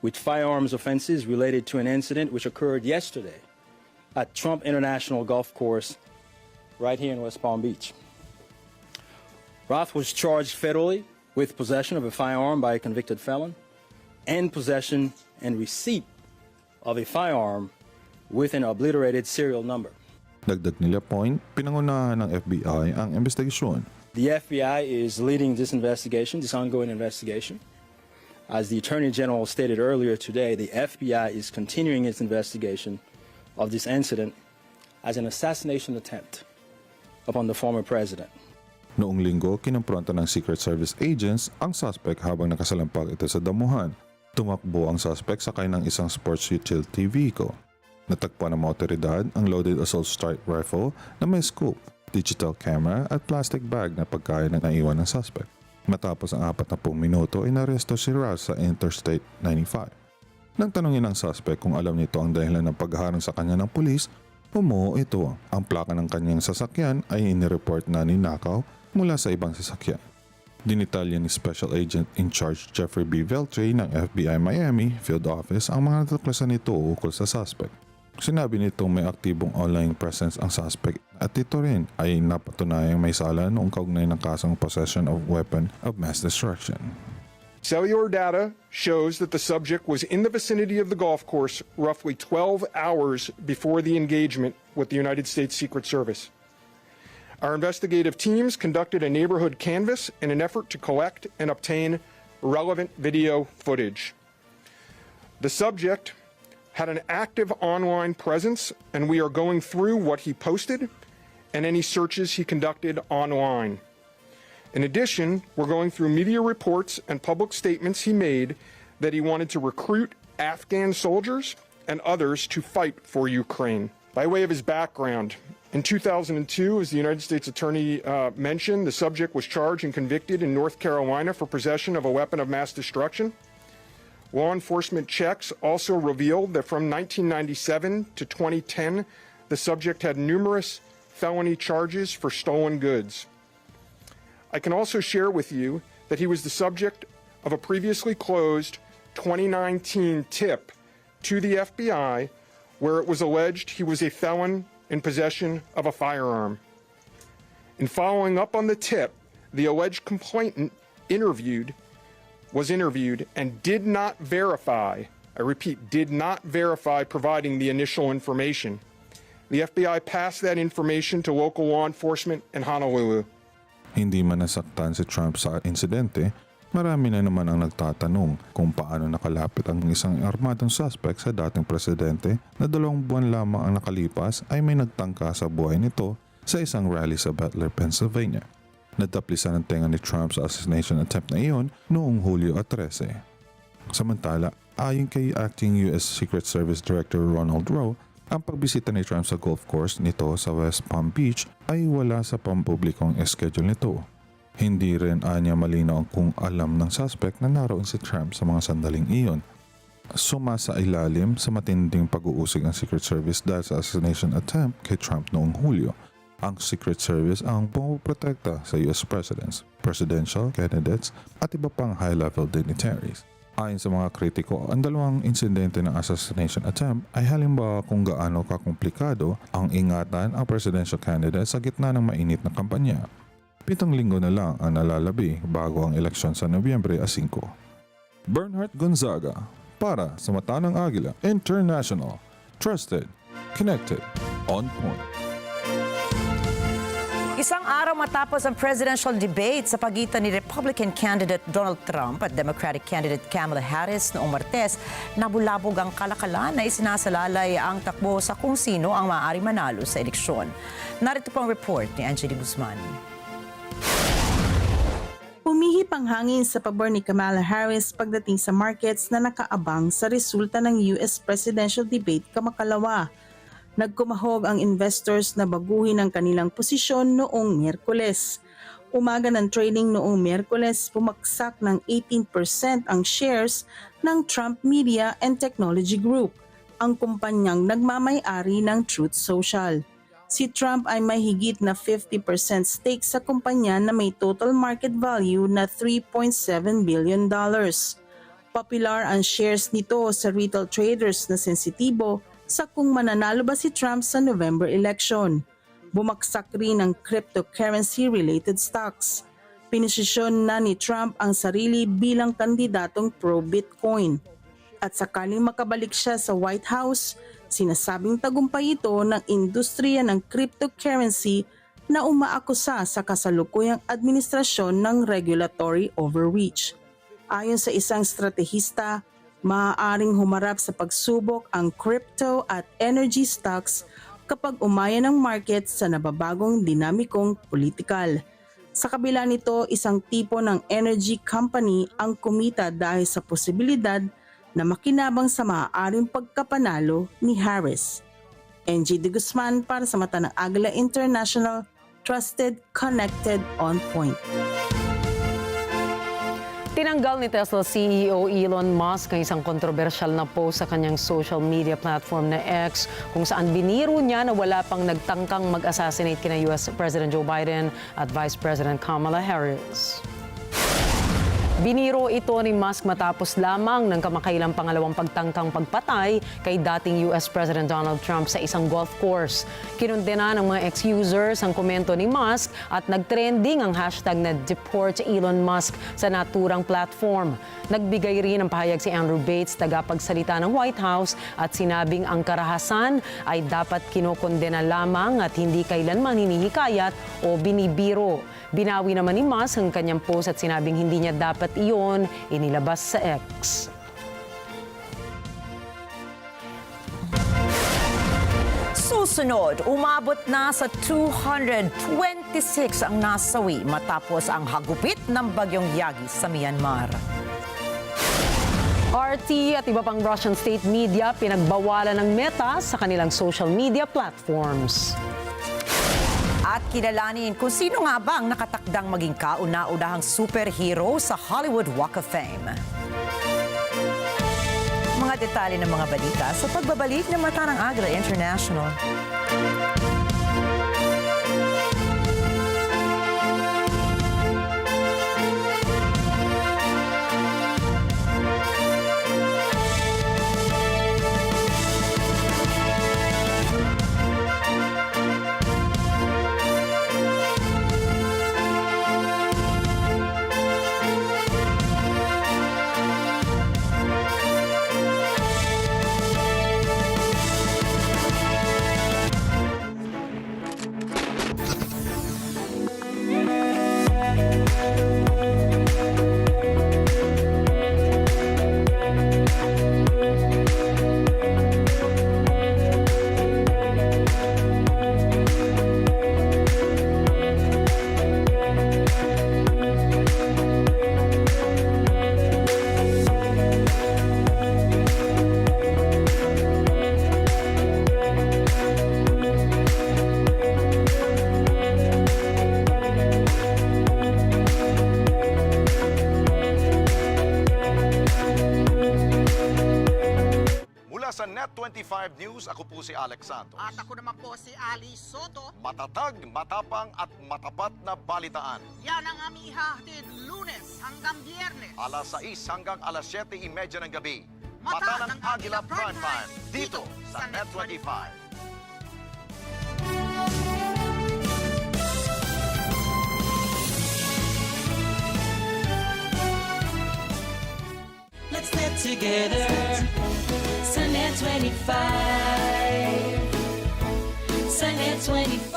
with firearms offenses related to an incident which occurred yesterday at Trump International Golf Course right here in West Palm Beach. Roth was charged federally with possession of a firearm by a convicted felon and possession and receipt of a firearm with an obliterated serial number. Dagdag ni Lapointe, pinangunahan ng FBI ang investigasyon. The FBI is leading this investigation, this ongoing investigation. As the Attorney General stated earlier today, the FBI is continuing its investigation of this incident as an assassination attempt upon the former president. Noong Linggo, kinompronta ng Secret Service agents ang suspect habang nakasalampak ito sa damuhan. Tumakbo ang suspect sakay ng isang sports utility vehicle. Natagpuan ng mga otoridad ang loaded assault strike rifle na may scope, digital camera at plastic bag na pagkain na naiwan ng suspect. Matapos ang 40 minuto, inaresto si Ross sa Interstate 95. Nang tanungin ng suspect kung alam nito ang dahilan ng pagharang sa kanya ng pulis, umuo ito. Ang plaka ng kanyang sasakyan ay inireport na ninakaw mula sa ibang sasakyan. Dinitalya ni Special Agent in Charge Jeffrey B. Veltri ng FBI Miami Field Office ang mga natuklasan nito ukol sa suspect. Sinabi nito may aktibong online presence ang suspect at ito rin ay napatunayang may sala noong kaugnay ng kasong possession of weapon of mass destruction. Cellular data shows that the subject was in the vicinity of the golf course roughly 12 hours before the engagement with the United States Secret Service. Our investigative teams conducted a neighborhood canvass in an effort to collect and obtain relevant video footage. The subject had an active online presence, and we are going through what he posted and any searches he conducted online. In addition, we're going through media reports and public statements he made that he wanted to recruit Afghan soldiers and others to fight for Ukraine. By way of his background, in 2002, as the United States Attorney mentioned, the subject was charged and convicted in North Carolina for possession of a weapon of mass destruction. Law enforcement checks also revealed that from 1997 to 2010, the subject had numerous felony charges for stolen goods. I can also share with you that he was the subject of a previously closed 2019 tip to the FBI where it was alleged he was a felon in possession of a firearm. In following up on the tip, the alleged complainant was interviewed and did not verify, I repeat, did not verify providing the initial information. The FBI passed that information to local law enforcement in Honolulu. Hindi man nasaktan si Trump sa insidente, marami na naman ang nagtatanong kung paano nakalapit ang isang armadong suspect sa dating presidente na 2 buwan lamang ang nakalipas ay may nagtangka sa buhay nito sa isang rally sa Butler, Pennsylvania. Nadaplisan ang tenga ni Trump sa assassination attempt na iyon noong Hulyo 13. Samantala, ayon kay Acting U.S. Secret Service Director Ronald Rowe, ang pagbisita ni Trump sa golf course nito sa West Palm Beach ay wala sa pampublikong schedule nito. Hindi rin anya malinaw kung alam ng suspect na naroon si Trump sa mga sandaling iyon. Sumasa ilalim sa matinding pag-uusig ang Secret Service dahil sa assassination attempt kay Trump noong Hulyo. Ang Secret Service ang pumoprotekta sa US presidents, presidential candidates at iba pang high-level dignitaries. Ayon sa mga kritiko, ang 2 insidente ng assassination attempt ay halimbawa kung gaano kakomplikado ang ingatan ang presidential candidate sa gitna ng mainit na kampanya. 7 linggo na lang ang nalalabi bago ang eleksyon sa Nobyembre 5. Bernhard Gonzaga para sa Mata ng Agila International. Trusted, connected, on point. Isang araw matapos ang presidential debate sa pagitan ni Republican candidate Donald Trump at Democratic candidate Kamala Harris noong Martes, nabulabog ang kalakalan na isinasalalay ang takbo sa kung sino ang maaaring manalo sa eleksyon. Narito po ang report ni Angela Guzman. Humihip ang hangin sa pabor ni Kamala Harris pagdating sa markets na nakaabang sa resulta ng US presidential debate kamakalawa. Nagkumahog ang investors na baguhin ang kanilang posisyon noong Miyerkules. Umaga ng trading noong Miyerkules, pumaksak ng 18% ang shares ng Trump Media and Technology Group, ang kumpanyang nagmamay-ari ng Truth Social. Si Trump ay may higit na 50% stake sa kumpanya na may total market value na $3.7 billion. Popular ang shares nito sa retail traders na sensitibo sa kung mananalo ba si Trump sa November election. Bumaksak rin ang cryptocurrency-related stocks. Pinisisyon na ni Trump ang sarili bilang kandidatong pro-Bitcoin. At sakaling makabalik siya sa White House, sinasabing tagumpay ito ng industriya ng cryptocurrency na umaakusa sa kasalukuyang administrasyon ng regulatory overreach. Ayon sa isang stratehista, maaaring humarap sa pagsubok ang crypto at energy stocks kapag umaya ng market sa nababagong dinamikong politikal. Sa kabila nito, isang tipo ng energy company ang kumita dahil sa posibilidad na makinabang sa maaaring pagkapanalo ni Harris. NG De Guzman para sa mata ng Agila International, trusted, connected, on point. Tinanggal ni Tesla CEO Elon Musk ang isang kontrobersyal na post sa kanyang social media platform na X kung saan biniro niya na wala pang nagtangkang mag-assassinate kina US President Joe Biden at Vice President Kamala Harris. Biniro ito ni Musk matapos lamang ng kamakailang pangalawang pagtangkang pagpatay kay dating US President Donald Trump sa isang golf course. Kinundena ng mga ex-users ang komento ni Musk at nagtrending ang hashtag na Deport Elon Musk sa naturang platform. Nagbigay rin ng pahayag si Andrew Bates, tagapagsalita ng White House, at sinabing ang karahasan ay dapat kinokondena lamang at hindi kailanman hinihikayat o binibiro. Binawi naman ni Musk ang kanyang post at sinabing hindi niya dapat iyon inilabas sa X. Susunod, umabot na sa 226 ang nasawi matapos ang hagupit ng bagyong Yagi sa Myanmar. RT at iba pang Russian state media pinagbawalan ng Meta sa kanilang social media platforms. At kilalanin kung sino nga ba ang nakatakdang maging kauna-unahang superhero sa Hollywood Walk of Fame. Mga detalye ng mga balita sa pagbabalik ng Mata ng Agila International. Sa Net25 News, ako po si Alex Santos. At ako naman po si Ali Soto. Matatag, matapang at matapat na balitaan. Yan ang aming ihahatid Lunes hanggang Biyernes. Alas 6 hanggang alas 7:30 ng gabi. Mata ng Agila Prime Time dito sa Net25. Let's net together. Sa Net25. Sa Net25.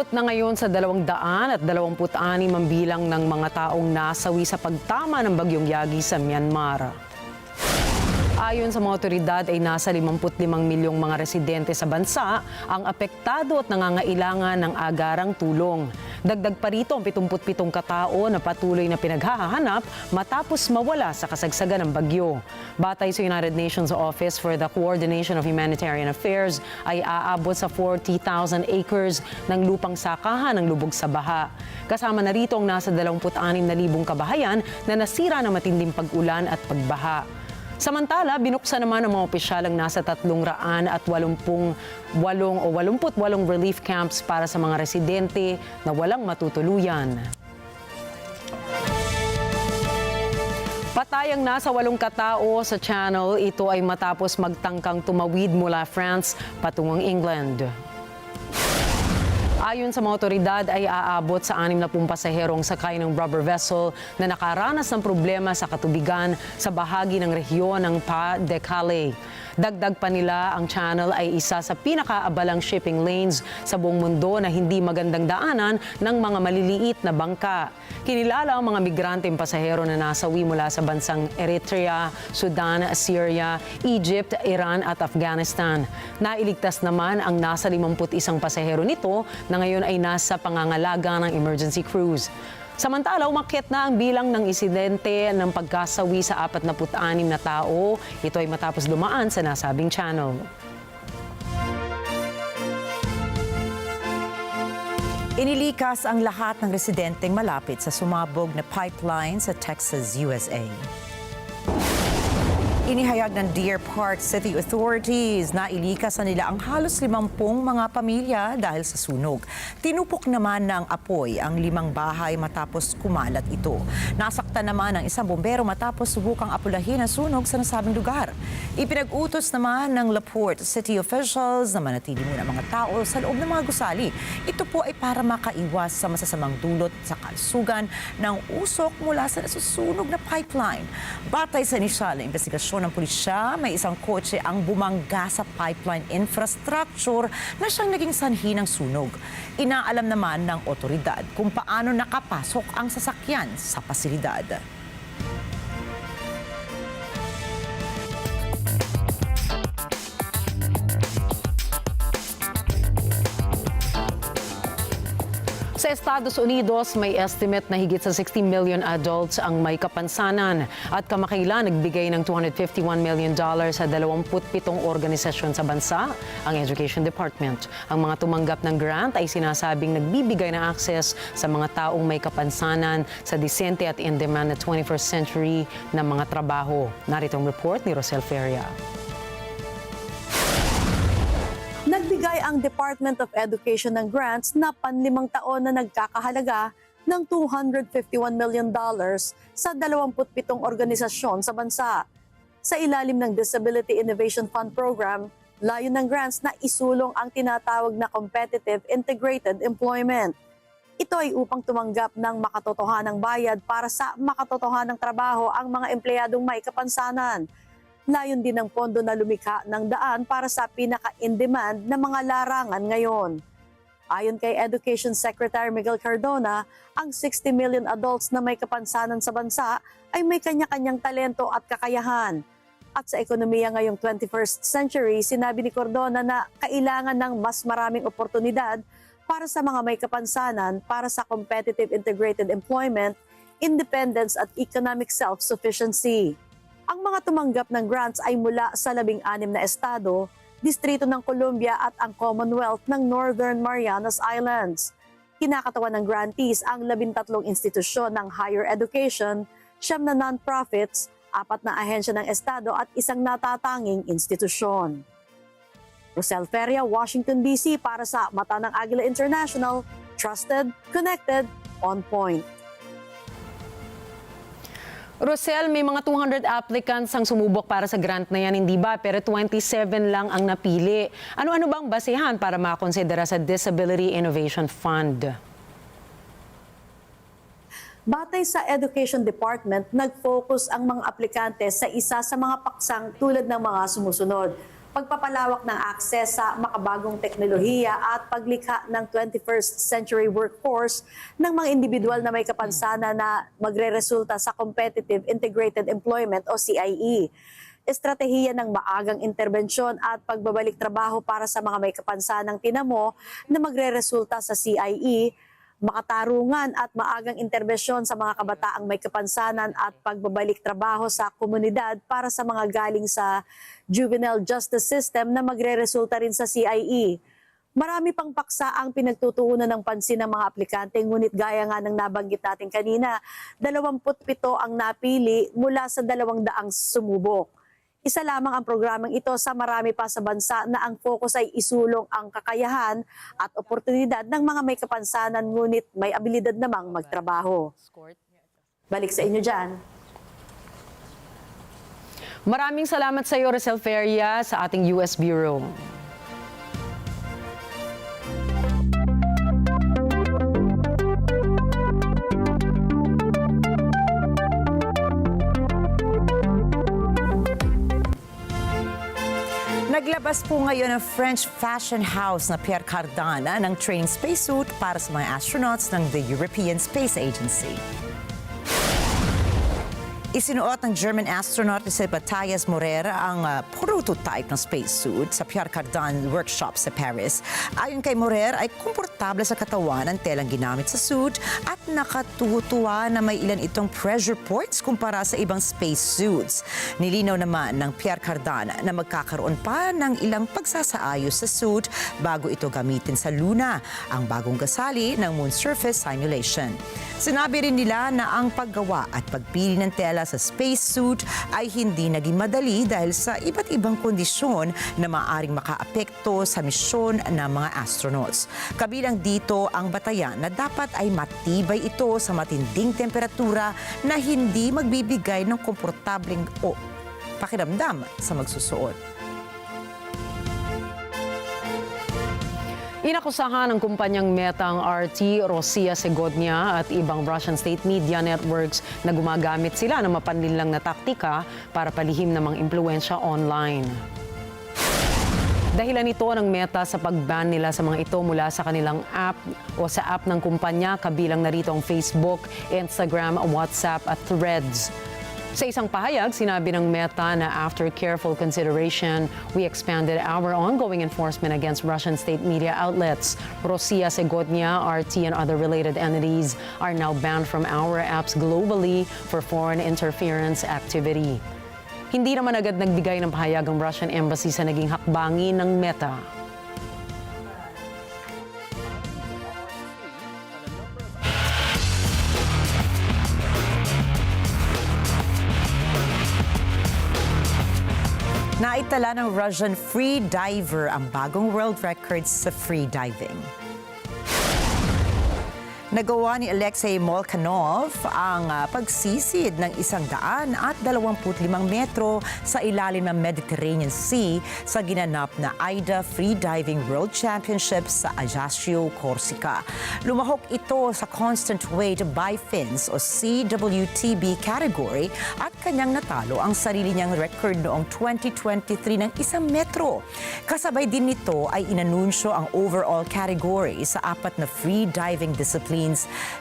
Umabot na ngayon sa 226 ang bilang ng mga taong nasawi sa pagtama ng bagyong Yagi sa Myanmar. Ayon sa mga otoridad ay nasa 55 milyong mga residente sa bansa ang apektado at nangangailangan ng agarang tulong. Dagdag pa rito ang 77 katao na patuloy na pinaghahanap matapos mawala sa kasagsagan ng bagyo. Batay sa United Nations Office for the Coordination of Humanitarian Affairs ay aabot sa 40,000 acres ng lupang sakahan ng lubog sa baha. Kasama na rito ang nasa 26,000 kabahayan na nasira ng matinding pag-ulan at pagbaha. Samantala, binuksan naman ng mga opisyal ang nasa 388 relief camps para sa mga residente na walang matutuluyan. Patay ang nasa 8 katao sa Channel. Ito ay matapos magtangkang tumawid mula France patungong England. Ayon sa mga otoridad ay aabot sa 60 pasaherong sakay ng rubber vessel na nakaranas ng problema sa katubigan sa bahagi ng rehiyon ng Pas de Calais. Dagdag pa nila ang Channel ay isa sa pinakaabalang shipping lanes sa buong mundo na hindi magandang daanan ng mga maliliit na bangka. Kinilala ang mga migranteng pasahero na nasawi mula sa bansang Eritrea, Sudan, Syria, Egypt, Iran at Afghanistan. Nailigtas naman ang nasa 51 pasahero nito na ngayon ay nasa pangangalaga ng emergency cruise. Samantala, umakyat na ang bilang ng insidente ng pagkasawi sa 46 na tao. Ito ay matapos dumaan sa nasabing channel. Inilikas ang lahat ng residenteng malapit sa sumabog na pipeline sa Texas, USA. Inihayag ng Deer Park City Authorities na ilikas na nila ang halos 50 mga pamilya dahil sa sunog. Tinupok naman ng apoy ang 5 bahay matapos kumalat ito. Nasaktan naman ang isang bombero matapos subukang apulahin ang sunog sa nasabing lugar. Ipinag-utos naman ng LaPorte City officials na manatili muna ang mga tao sa loob ng mga gusali. Ito po ay para makaiwas sa masasamang dulot sa kalusugan ng usok mula sa nasusunog na pipeline. Batay sa inisyal na investigasyon ng pulisya, may isang kotse ang bumangga sa pipeline infrastructure na siyang naging sanhi ng sunog. Inaalam naman ng otoridad kung paano nakapasok ang sasakyan sa pasilidad. Sa Estados Unidos, may estimate na higit sa 60 million adults ang may kapansanan at kamakailan nagbigay ng $251 million sa 27 organisasyon sa bansa, ang Education Department. Ang mga tumanggap ng grant ay sinasabing nagbibigay ng access sa mga taong may kapansanan sa disente at in-demand na 21st century na mga trabaho. Narito ang report ni Rosel Feria. Nagbigay ang Department of Education ng grants na panlimang taon na nagkakahalaga ng $251 million sa 27 organisasyon sa bansa. Sa ilalim ng Disability Innovation Fund Program, layo ng grants na isulong ang tinatawag na Competitive Integrated Employment. Ito ay upang tumanggap ng makatotohanang bayad para sa makatotohanang trabaho ang mga empleyadong may kapansanan. Layon din ng pondo na lumikha ng daan para sa pinaka-in-demand na mga larangan ngayon. Ayon kay Education Secretary Miguel Cardona, ang 60 million adults na may kapansanan sa bansa ay may kanya-kanyang talento at kakayahan. At sa ekonomiya ngayong 21st century, sinabi ni Cardona na kailangan ng mas maraming oportunidad para sa mga may kapansanan para sa competitive integrated employment, independence at economic self-sufficiency. Ang mga tumanggap ng grants ay mula sa 16 na estado, Distrito ng Columbia at ang Commonwealth ng Northern Marianas Islands. Kinakatawan ng grantees ang 13 institusyon ng higher education, 9 na non-profits, 4 na ahensya ng estado at 1 natatanging institusyon. Rosel Feria, Washington, D.C. para sa Mata ng Agila International, trusted, connected, on point. Rosel, may mga 200 applicants ang sumubok para sa grant na yan, hindi ba? Pero 27 lang ang napili. Ano-ano bang basehan para makonsidera sa Disability Innovation Fund? Batay sa Education Department, nag-focus ang mga aplikante sa isa sa mga paksang tulad ng mga sumusunod. pagpapalawak ng akses sa makabagong teknolohiya at paglikha ng 21st century workforce ng mga individual na may kapansanan na magreresulta sa Competitive Integrated Employment o CIE. Estratehiya ng maagang interbensyon at pagbabalik trabaho para sa mga may kapansanang tinamo na magreresulta sa CIE, makatarungan at maagang interbensyon sa mga kabataang may kapansanan at pagbabalik trabaho sa komunidad para sa mga galing sa juvenile justice system na magreresulta rin sa CIE. Marami pang paksa ang pinagtutuunan ng pansin ng mga aplikante, ngunit gaya nga ng nabanggit natin kanina, 27 ang napili mula sa 200 sumubok. Isa lamang ang programang ito sa marami pa sa bansa na ang focus ay isulong ang kakayahan at oportunidad ng mga may kapansanan ngunit may abilidad namang magtrabaho. Balik sa inyo dyan. Maraming salamat sa iyo, Rosel Feria, sa ating US Bureau. Naglabas po ngayon ang French fashion house na Pierre Cardin ng training spacesuit para sa mga astronauts ng the European Space Agency. Isinuot ng German astronaut na si Mathay ang prototype ng spacesuit sa Pierre Cardin workshop sa Paris. Ayon kay Morer ay komportable sa katawan ang telang ginamit sa suit at nakatutuwa na may ilan itong pressure points kumpara sa ibang spacesuits. Nilinaw naman ng Pierre Cardin na magkakaroon pa ng ilang pagsasaayos sa suit bago ito gamitin sa Luna, ang bagong gusali ng moon surface simulation. Sinabi rin nila na ang paggawa at pagpili ng tela sa spacesuit ay hindi naging madali dahil sa iba't ibang kondisyon na maaaring makaapekto sa misyon ng mga astronauts. Kabilang dito ang batayan na dapat ay matibay ito sa matinding temperatura na hindi magbibigay ng komportableng o pakiramdam sa magsusuot. Inakusahan ng kumpanyang Meta ang RT, Rosia Segodnya at ibang Russian state media networks na gumagamit sila ng mapanlinlang na taktika para palihim ng mga impluensya online. Dahilan ito ng Meta sa pag-ban nila sa mga ito mula sa kanilang app o sa app ng kumpanya, kabilang narito ang Facebook, Instagram, WhatsApp at Threads. Sa isang pahayag, sinabi ng Meta na after careful consideration, we expanded our ongoing enforcement against Russian state media outlets. Rosia Segodnya, RT, and other related entities are now banned from our apps globally for foreign interference activity. Hindi naman agad nagbigay ng pahayag ang Russian Embassy sa naging hakbangin ng Meta. Naitala ng Russian free diver ang bagong world record sa free diving. Nagawa ni Alexei Molchanov ang pagsisid ng 125 metro sa ilalim ng Mediterranean Sea sa ginanap na AIDA Free Diving World Championships sa Ajaccio, Corsica. Lumahok ito sa constant weight by fins o CWTB category at kanyang natalo ang sarili niyang record noong 2023 ng 1 metro. Kasabay din nito ay inanunsyo ang overall category sa 4 na free diving disciplines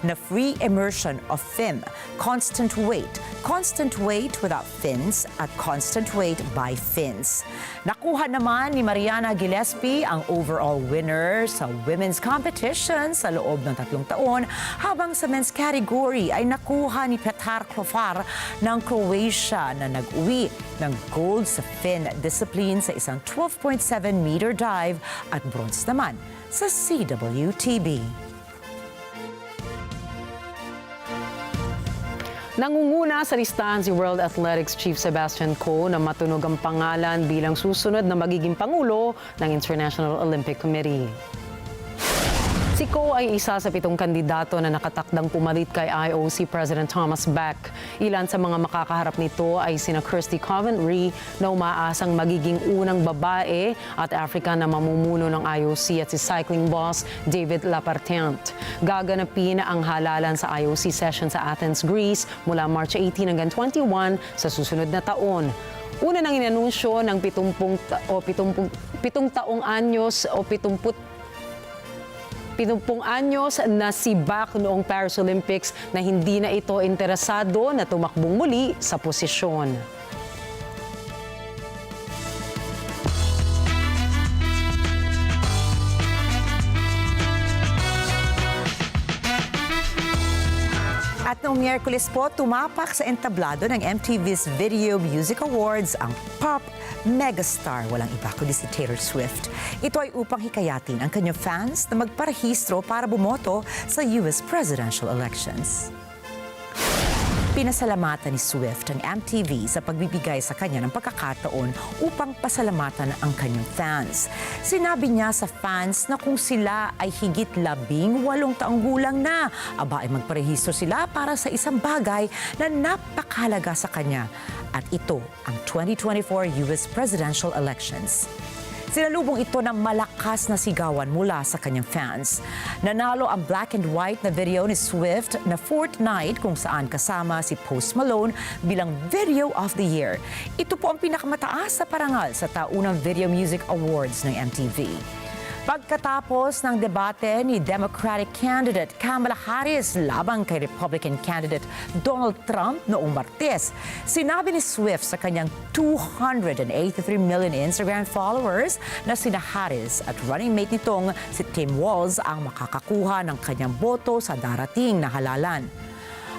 na free immersion of fin, constant weight without fins, at constant weight by fins. Nakuha naman ni Mariana Gillespie ang overall winner sa women's competition sa loob ng 3 taon, habang sa men's category ay nakuha ni Petar Klofar ng Croatia na nag-uwi ng gold sa fin discipline sa isang 12.7-meter dive at bronze naman sa CWTB. Nangunguna sa listahan si World Athletics Chief Sebastian Coe na matunog ang pangalan bilang susunod na magiging Pangulo ng International Olympic Committee. Si Coe ay isa sa 7 kandidato na nakatakdang pumalit kay IOC President Thomas Bach. Ilan sa mga makakaharap nito ay sina Kirsty Coventry na umaasang magiging unang babae at African na mamumuno ng IOC at si cycling boss David Lapartient. Gaganapin ang halalan sa IOC session sa Athens, Greece mula March 18 hanggang 21 sa susunod na taon. Una nang inanunsyo ng 70 anyos na si Bak noong Paris Olympics na hindi na ito interesado na tumakbong muli sa posisyon. At noong Miyerkules po, tumapak sa entablado ng MTV's Video Music Awards ang pop megastar, walang iba kundi si Taylor Swift. Ito ay upang hikayatin ang kanyang fans na magparehistro para bumoto sa US presidential elections. Pinasalamatan ni Swift ang MTV sa pagbibigay sa kanya ng pagkakataon upang pasalamatan ang kanyang fans. Sinabi niya sa fans na kung sila ay higit 18 taong gulang na, ay magparehistro sila para sa isang bagay na napakahalaga sa kanya. At ito ang 2024 US presidential elections. Sinalubong ito ng malakas na sigawan mula sa kanyang fans. Nanalo ang black and white na video ni Swift na Fortnite kung saan kasama si Post Malone bilang Video of the Year. Ito po ang pinakamataas na parangal sa taunang Video Music Awards ng MTV. Pagkatapos ng debate ni Democratic candidate Kamala Harris laban kay Republican candidate Donald Trump noong Martes, sinabi ni Swift sa kanyang 283 million Instagram followers na sina Harris at running mate nitong si Tim Walz ang makakakuha ng kanyang boto sa darating na halalan.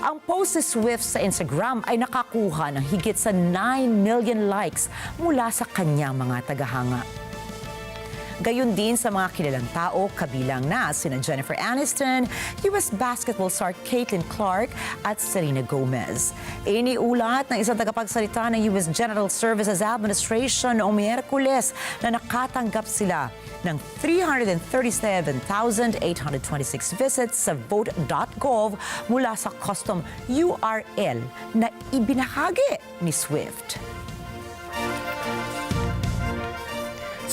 Ang post ni Swift sa Instagram ay nakakuha ng higit sa 9 million likes mula sa kanyang mga tagahanga. Gayon din sa mga kilalang tao, kabilang na sina Jennifer Aniston, US basketball star Caitlin Clark at Selena Gomez. Iniulat ng isang tagapagsalita ng US General Services Administration noong Miyerkules na nakatanggap sila ng 337,826 visits sa vote.gov mula sa custom URL na ibinahagi ni Swift.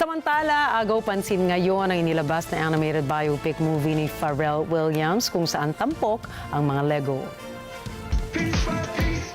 Samantala, agaw pansin ngayon ang inilabas na animated biopic movie ni Pharrell Williams kung saan tampok ang mga Lego.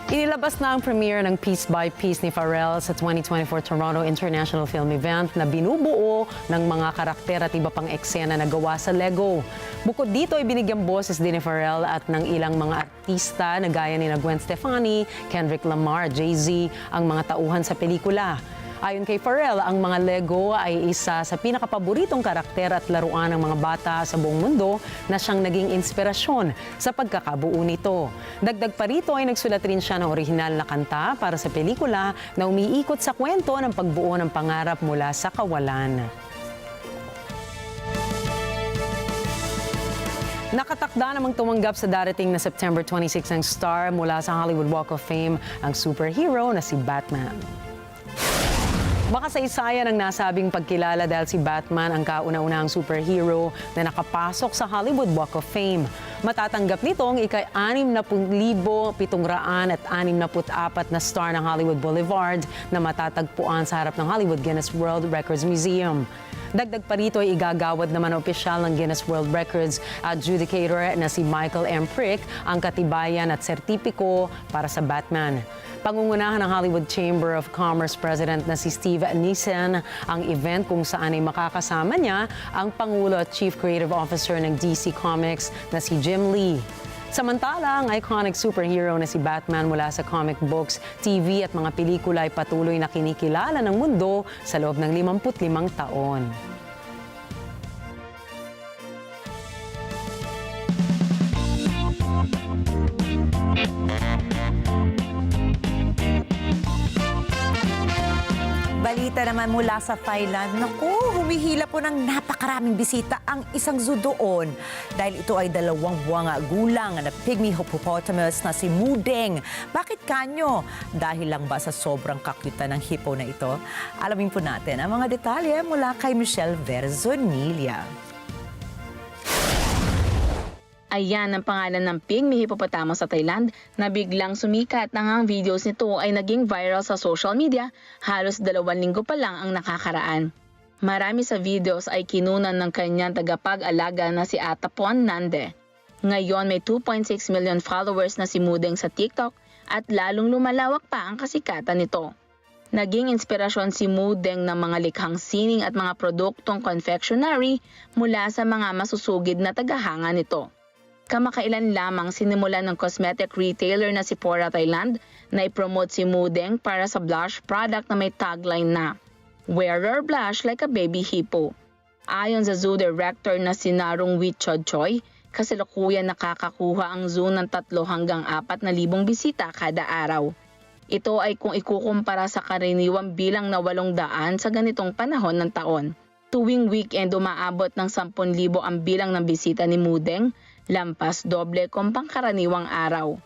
Inilabas na ang premiere ng Piece by Piece ni Pharrell sa 2024 Toronto International Film Event na binubuo ng mga karakter at iba pang eksena na gawa sa Lego. Bukod dito, ibinigyang boses din ni Pharrell at ng ilang mga artista na gaya ni Gwen Stefani, Kendrick Lamar, Jay-Z ang mga tauhan sa pelikula. Ayon kay Pharrell, ang mga Lego ay isa sa pinakapaboritong karakter at laruan ng mga bata sa buong mundo na siyang naging inspirasyon sa pagkakabuo nito. Dagdag pa rito ay nagsulat rin siya ng orihinal na kanta para sa pelikula na umiikot sa kwento ng pagbuo ng pangarap mula sa kawalan. Nakatakda namang tumanggap sa darating na September 26 ang star mula sa Hollywood Walk of Fame, ang superhero na si Batman. Makasaysayan ang nasabing pagkilala dahil si Batman ang kauna-unahang superhero na nakapasok sa Hollywood Walk of Fame. Matatanggap nitong ika-60,764 na star ng Hollywood Boulevard na matatagpuan sa harap ng Hollywood Guinness World Records Museum. Dagdag pa rito ay igagawad naman ng opisyal ng Guinness World Records adjudicator na si Michael M. Prick ang katibayan at sertipiko para sa Batman. Pangungunahan ng Hollywood Chamber of Commerce President na si Steve Nissen ang event kung saan ay makakasama niya ang Pangulo at Chief Creative Officer ng DC Comics na si Jim Lee. Samantala, ang iconic superhero na si Batman mula sa comic books, TV at mga pelikula ay patuloy na kinikilala ng mundo sa loob ng 55 taon. Balita naman mula sa Thailand, naku, humihila po ng napakaraming bisita ang isang zoo doon. Dahil ito ay 2 buwang gulang na pygmy hippopotamus na si Mudeng. Bakit kanyo? Dahil lang ba sa sobrang kakyutan ng hippo na ito? Alamin po natin ang mga detalye mula kay Michelle Verzonilla. Ayan ang pangalan ng pygmy hippopotamus sa Thailand na biglang sumikat nang ang videos nito ay naging viral sa social media halos 2 linggo pa lang ang nakakaraan. Marami sa videos ay kinunan ng kanyang tagapag-alaga na si Atapon Nande. Ngayon may 2.6 million followers na si Mudeng sa TikTok at lalong lumalawak pa ang kasikatan nito. Naging inspirasyon si Mudeng ng mga likhang sining at mga produktong confectionery mula sa mga masusugid na tagahanga nito. Kamakailan lamang sinimulan ng cosmetic retailer na si Pora Thailand na ipromote si Mudeng para sa blush product na may tagline na "Wearer blush like a baby hippo." Ayon sa zoo director na si Narong Wichod Choi, kasalukuyan nakakakuha ang zoo ng 3 hanggang 4,000 bisita kada araw. Ito ay kung ikukumpara sa karaniwang bilang na 800 sa ganitong panahon ng taon. Tuwing weekend umaabot ng 10,000 ang bilang ng bisita ni Mudeng, lampas doble kung pangkaraniwang araw.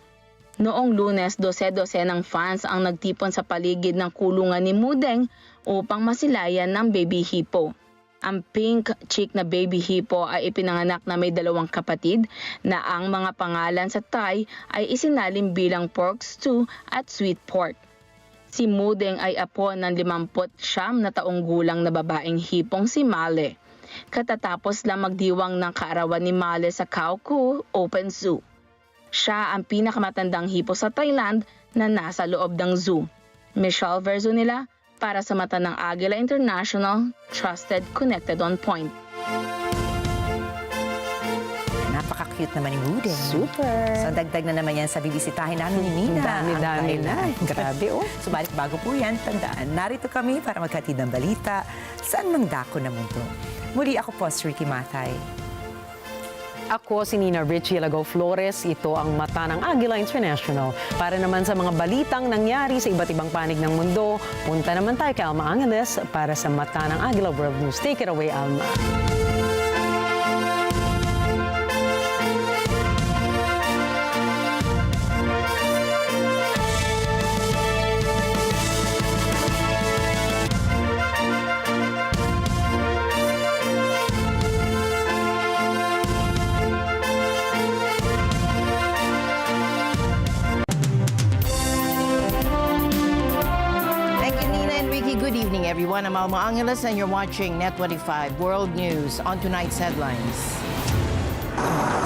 Noong Lunes, 12 ng fans ang nagtipon sa paligid ng kulungan ni Mudeng upang masilayan ng baby hippo. Ang pink chick na baby hippo ay ipinanganak na may 2 kapatid na ang mga pangalan sa Thai ay isinalim bilang pork stew at sweet pork. Si Mudeng ay apo ng 59 na taong gulang na babaeng hipong si Male. Katatapos lang magdiwang ng kaarawan ni Male sa Khao Kho Open Zoo. Siya ang pinakamatandang hipo sa Thailand na nasa loob ng zoo. Michelle Verzonilla para sa mata ng Agila International, trusted, connected, on point. Napaka-cute naman ni Mudeng. Super! So dagdag na naman yan sa bibisitahin namin ni Nina. Dami-dami na. Grabe oh. Subalit bago po yan, tandaan, narito kami para maghatid ng balita saan mang dako na mundo. Muli ako po si Rikki Mathay. Ako si Nina Rikki Alagao Flores. Ito ang mata ng Agila International. Para naman sa mga balitang nangyari sa iba't ibang panig ng mundo, punta naman tayo kay Alma para sa mata ng Agila World News. Take it away, Alma. Good evening, everyone. I'm Alma Angeles, and you're watching Net 25 World News. On tonight's headlines.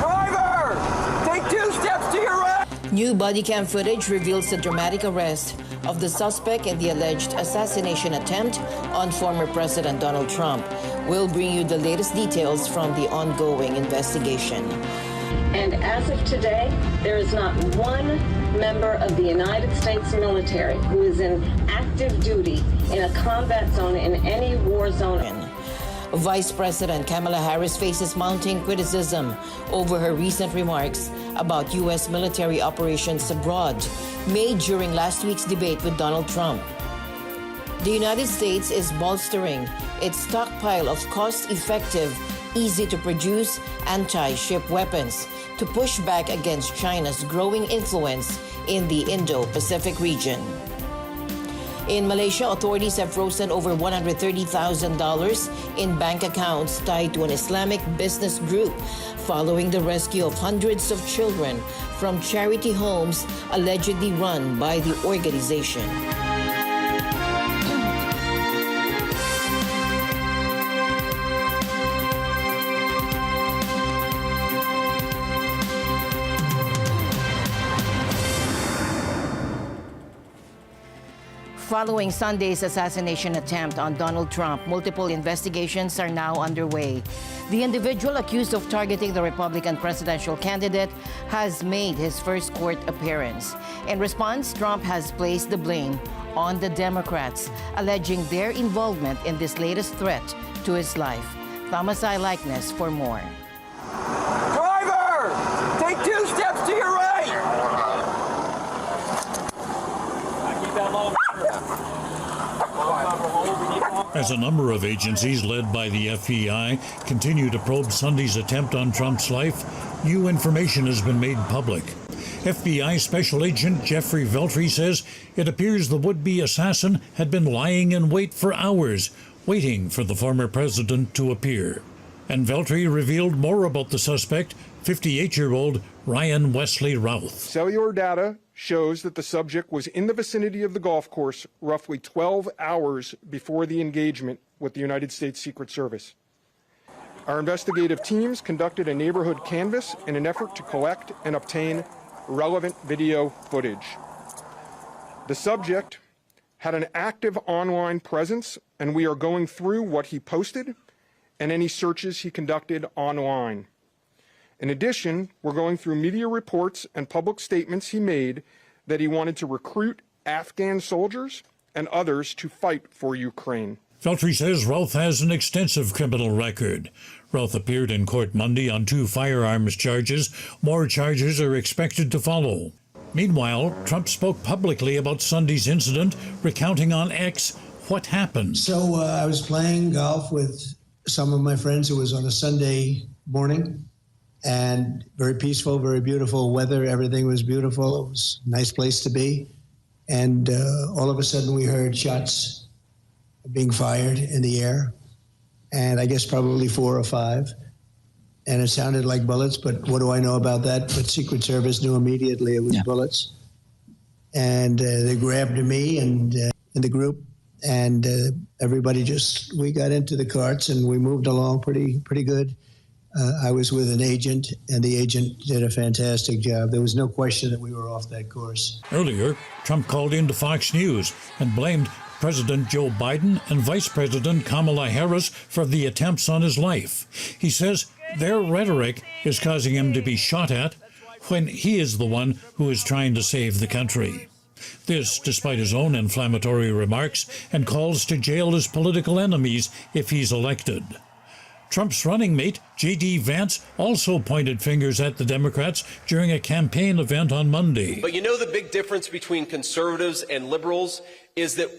Driver! Take 2 steps to your right! New body cam footage reveals the dramatic arrest of the suspect in the alleged assassination attempt on former President Donald Trump. We'll bring you the latest details from the ongoing investigation. And as of today, there is not one member of the United States military who is in active duty in a combat zone in any war zone. Vice President Kamala Harris faces mounting criticism over her recent remarks about U.S. military operations abroad made during last week's debate with Donald Trump. The United States is bolstering its stockpile of cost-effective, easy-to-produce anti-ship weapons to push back against China's growing influence in the Indo-Pacific region. In Malaysia, authorities have frozen over $130,000 in bank accounts tied to an Islamic business group following the rescue of hundreds of children from charity homes allegedly run by the organization. Following Sunday's assassination attempt on Donald Trump, multiple investigations are now underway. The individual accused of targeting the Republican presidential candidate has made his first court appearance. In response, Trump has placed the blame on the Democrats, alleging their involvement in this latest threat to his life. Mathay likeness for more. Driver! Take 2 steps to your right! Keep that low. As a number of agencies led by the FBI continue to probe Sunday's attempt on Trump's life, new information has been made public. FBI Special Agent Jeffrey Veltri says it appears the would-be assassin had been lying in wait for hours, waiting for the former president to appear. And Veltri revealed more about the suspect, 58-year-old Ryan Wesley Routh. Cellular data shows that the subject was in the vicinity of the golf course roughly 12 hours before the engagement with the United States Secret Service. Our investigative teams conducted a neighborhood canvass in an effort to collect and obtain relevant video footage. The subject had an active online presence, and we are going through what he posted and any searches he conducted online. In addition, we're going through media reports and public statements he made that he wanted to recruit Afghan soldiers and others to fight for Ukraine. Feltry says Routh has an extensive criminal record. Routh appeared in court Monday on 2 firearms charges. More charges are expected to follow. Meanwhile, Trump spoke publicly about Sunday's incident, recounting on X what happened. So I was playing golf with some of my friends. It was on a Sunday morning, and very peaceful, very beautiful weather. Everything was beautiful. It was a nice place to be. And all of a sudden we heard shots being fired in the air, and I guess probably 4 or 5. And it sounded like bullets, but what do I know about that? But Secret Service knew immediately it was bullets. And they grabbed me and in the group, and everybody we got into the carts and we moved along pretty good. I was with an agent, and the agent did a fantastic job. There was no question that we were off that course. Earlier, Trump called into Fox News and blamed President Joe Biden and Vice President Kamala Harris for the attempts on his life. He says their rhetoric is causing him to be shot at when he is the one who is trying to save the country. This despite his own inflammatory remarks and calls to jail his political enemies if he's elected. Trump's running mate, J.D. Vance, also pointed fingers at the Democrats during a campaign event on Monday. But you know the big difference between conservatives and liberals is that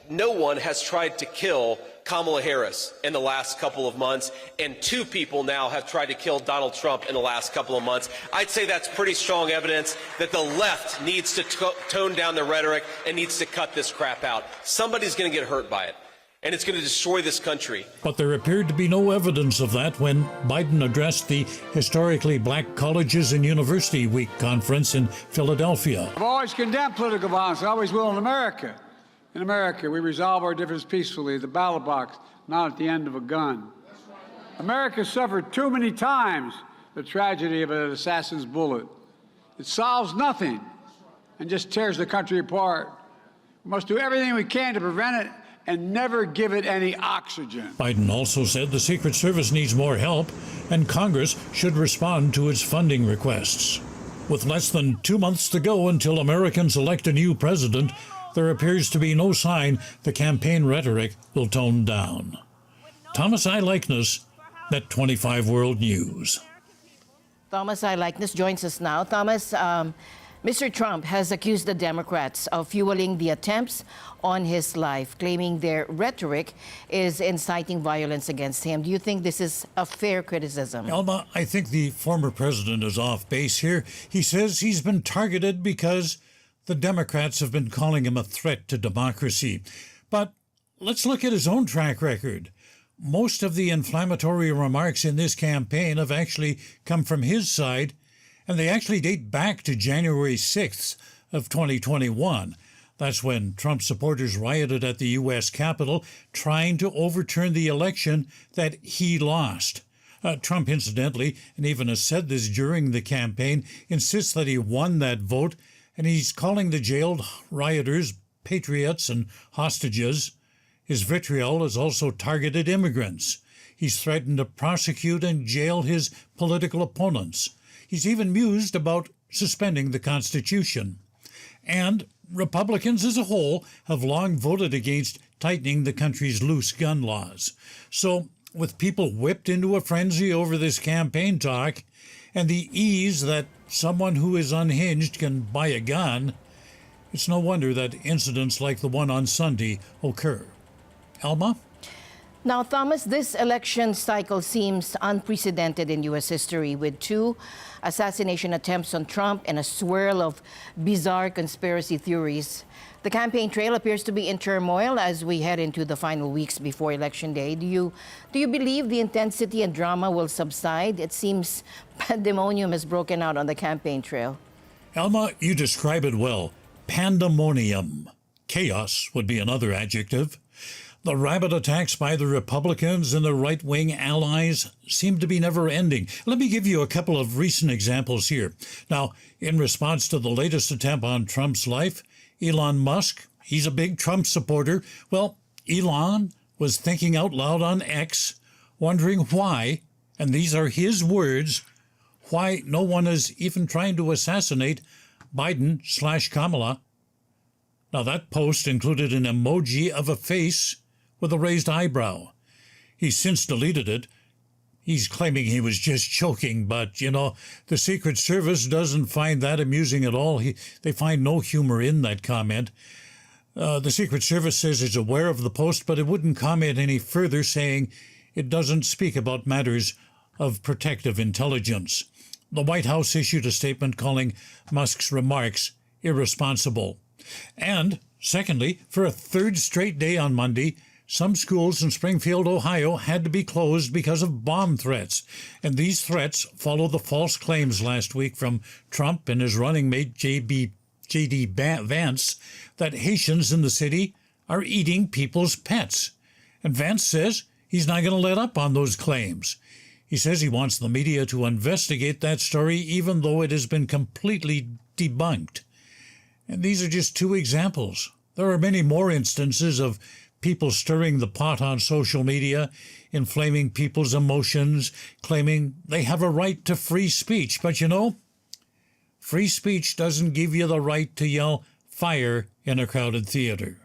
no one has tried to kill Kamala Harris in the last couple of months, and 2 people now have tried to kill Donald Trump in the last couple of months. I'd say that's pretty strong evidence that the left needs to tone down the rhetoric and needs to cut this crap out. Somebody's going to get hurt by it, and it's going to destroy this country. But there appeared to be no evidence of that when Biden addressed the historically black colleges and university week conference in Philadelphia. I've always condemned political violence. I always will in America. In America, we resolve our differences peacefully at the ballot box, not at the end of a gun. America suffered too many times the tragedy of an assassin's bullet. It solves nothing and just tears the country apart. We must do everything we can to prevent it and never give it any oxygen. Biden also said the Secret Service needs more help and Congress should respond to its funding requests. With less than 2 months to go until Americans elect a new president, there appears to be no sign the campaign rhetoric will tone down. Thomas I. Likeness, Net 25 World News. Thomas I. Likeness joins us now. Thomas, Mr. Trump has accused the Democrats of fueling the attempts on his life, claiming their rhetoric is inciting violence against him. Do you think this is a fair criticism? Alma, I think the former president is off base here. He says he's been targeted because the Democrats have been calling him a threat to democracy. But let's look at his own track record. Most of the inflammatory remarks in this campaign have actually come from his side, and they actually date back to January 6th of 2021. That's when Trump supporters rioted at the U.S. Capitol trying to overturn the election that he lost. Trump, incidentally, and even has said this during the campaign, insists that he won that vote, and he's calling the jailed rioters patriots and hostages. His vitriol has also targeted immigrants. He's threatened to prosecute and jail his political opponents. He's even mused about suspending the Constitution. And Republicans as a whole have long voted against tightening the country's loose gun laws. So, with people whipped into a frenzy over this campaign talk, and the ease that someone who is unhinged can buy a gun, it's no wonder that incidents like the one on Sunday occur. Alma? Now, Thomas, this election cycle seems unprecedented in U.S. history, with 2 assassination attempts on Trump and a swirl of bizarre conspiracy theories. The campaign trail appears to be in turmoil as we head into the final weeks before Election Day. Do you believe the intensity and drama will subside? It seems pandemonium has broken out on the campaign trail. Alma, you describe it well. Pandemonium. Chaos would be another adjective. The rabid attacks by the Republicans and their right-wing allies seem to be never-ending. Let me give you a couple of recent examples here. Now, in response to the latest attempt on Trump's life, Elon Musk He's a big Trump supporter. Well, Elon was thinking out loud on X, wondering why, and these are his words, why no one is even trying to assassinate Biden/Kamala. Now, that post included an emoji of a face with a raised eyebrow. He's since deleted it. He's claiming he was just joking, but, the Secret Service doesn't find that amusing at all. They find no humor in that comment. The Secret Service says it's aware of the post, but it wouldn't comment any further, saying it doesn't speak about matters of protective intelligence. The White House issued a statement calling Musk's remarks irresponsible. And, secondly, for a third straight day on Monday, some schools in Springfield, Ohio, had to be closed because of bomb threats. And these threats follow the false claims last week from Trump and his running mate J.D. Vance that Haitians in the city are eating people's pets. And Vance says he's not going to let up on those claims. He says he wants the media to investigate that story, even though it has been completely debunked. And these are just two examples. There are many more instances of people stirring the pot on social media, inflaming people's emotions, claiming they have a right to free speech. But free speech doesn't give you the right to yell fire in a crowded theater.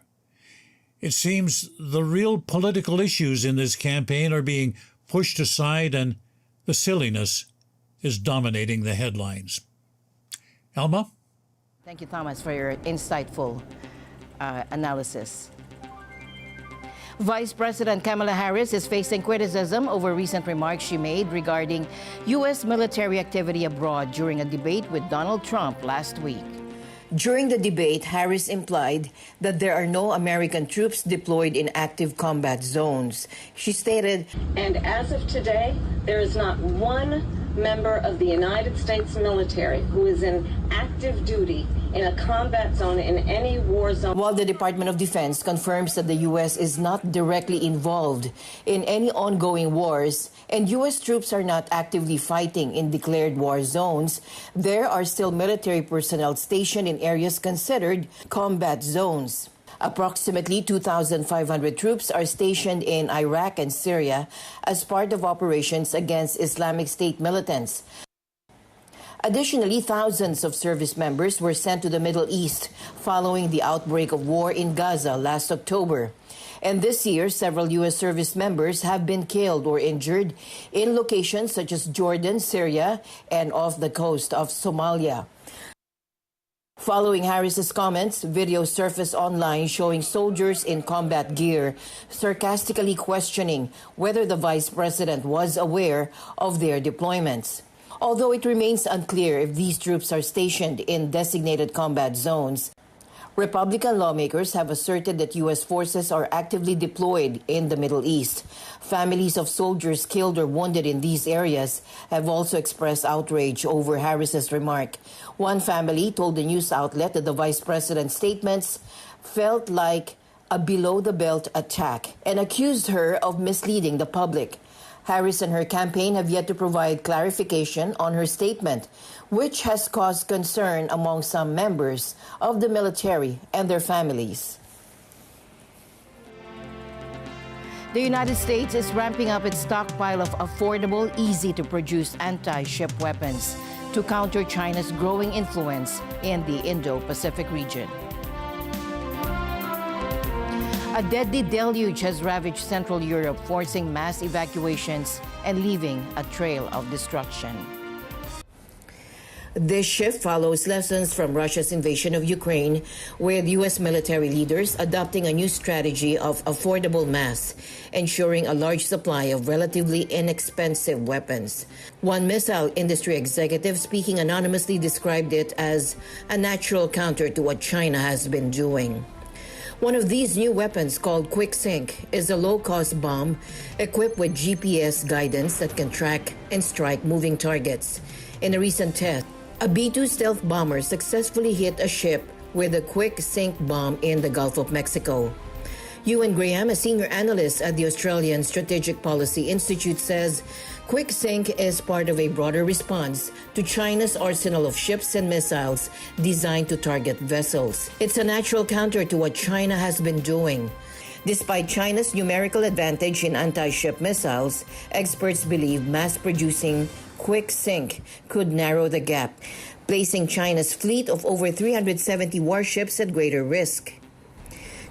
It seems the real political issues in this campaign are being pushed aside and the silliness is dominating the headlines. Alma? Thank you, Thomas, for your insightful analysis. Vice President Kamala Harris is facing criticism over recent remarks she made regarding U.S. military activity abroad during a debate with Donald Trump last week. During the debate, Harris implied that there are no American troops deployed in active combat zones. She stated, "And as of today, there is not one member of the United States military who is in active duty in a combat zone in any war zone." While the Department of Defense confirms that the U.S. is not directly involved in any ongoing wars and U.S. troops are not actively fighting in declared war zones, there are still military personnel stationed in areas considered combat zones. Approximately 2,500 troops are stationed in Iraq and Syria as part of operations against Islamic State militants. Additionally, thousands of service members were sent to the Middle East following the outbreak of war in Gaza last October. And this year, several U.S. service members have been killed or injured in locations such as Jordan, Syria, and off the coast of Somalia. Following Harris's comments, videos surfaced online showing soldiers in combat gear sarcastically questioning whether the vice president was aware of their deployments. Although it remains unclear if these troops are stationed in designated combat zones, Republican lawmakers have asserted that U.S. forces are actively deployed in the Middle East. Families of soldiers killed or wounded in these areas have also expressed outrage over Harris's remark. One family told the news outlet that the vice president's statements felt like a below-the-belt attack and accused her of misleading the public. Harris and her campaign have yet to provide clarification on her statement, which has caused concern among some members of the military and their families. The United States is ramping up its stockpile of affordable, easy-to-produce anti-ship weapons to counter China's growing influence in the Indo-Pacific region. A deadly deluge has ravaged Central Europe, forcing mass evacuations and leaving a trail of destruction. This shift follows lessons from Russia's invasion of Ukraine, with U.S. military leaders adopting a new strategy of affordable mass, ensuring a large supply of relatively inexpensive weapons. One missile industry executive speaking anonymously described it as a natural counter to what China has been doing. One of these new weapons, called Quick Sync, is a low-cost bomb equipped with GPS guidance that can track and strike moving targets. In a recent test, a B-2 stealth bomber successfully hit a ship with a Quick Sync bomb in the Gulf of Mexico. Ewan Graham, a senior analyst at the Australian Strategic Policy Institute, says Quick Sink is part of a broader response to China's arsenal of ships and missiles designed to target vessels. It's a natural counter to what China has been doing. Despite China's numerical advantage in anti-ship missiles, experts believe mass-producing Quick Sink could narrow the gap, placing China's fleet of over 370 warships at greater risk.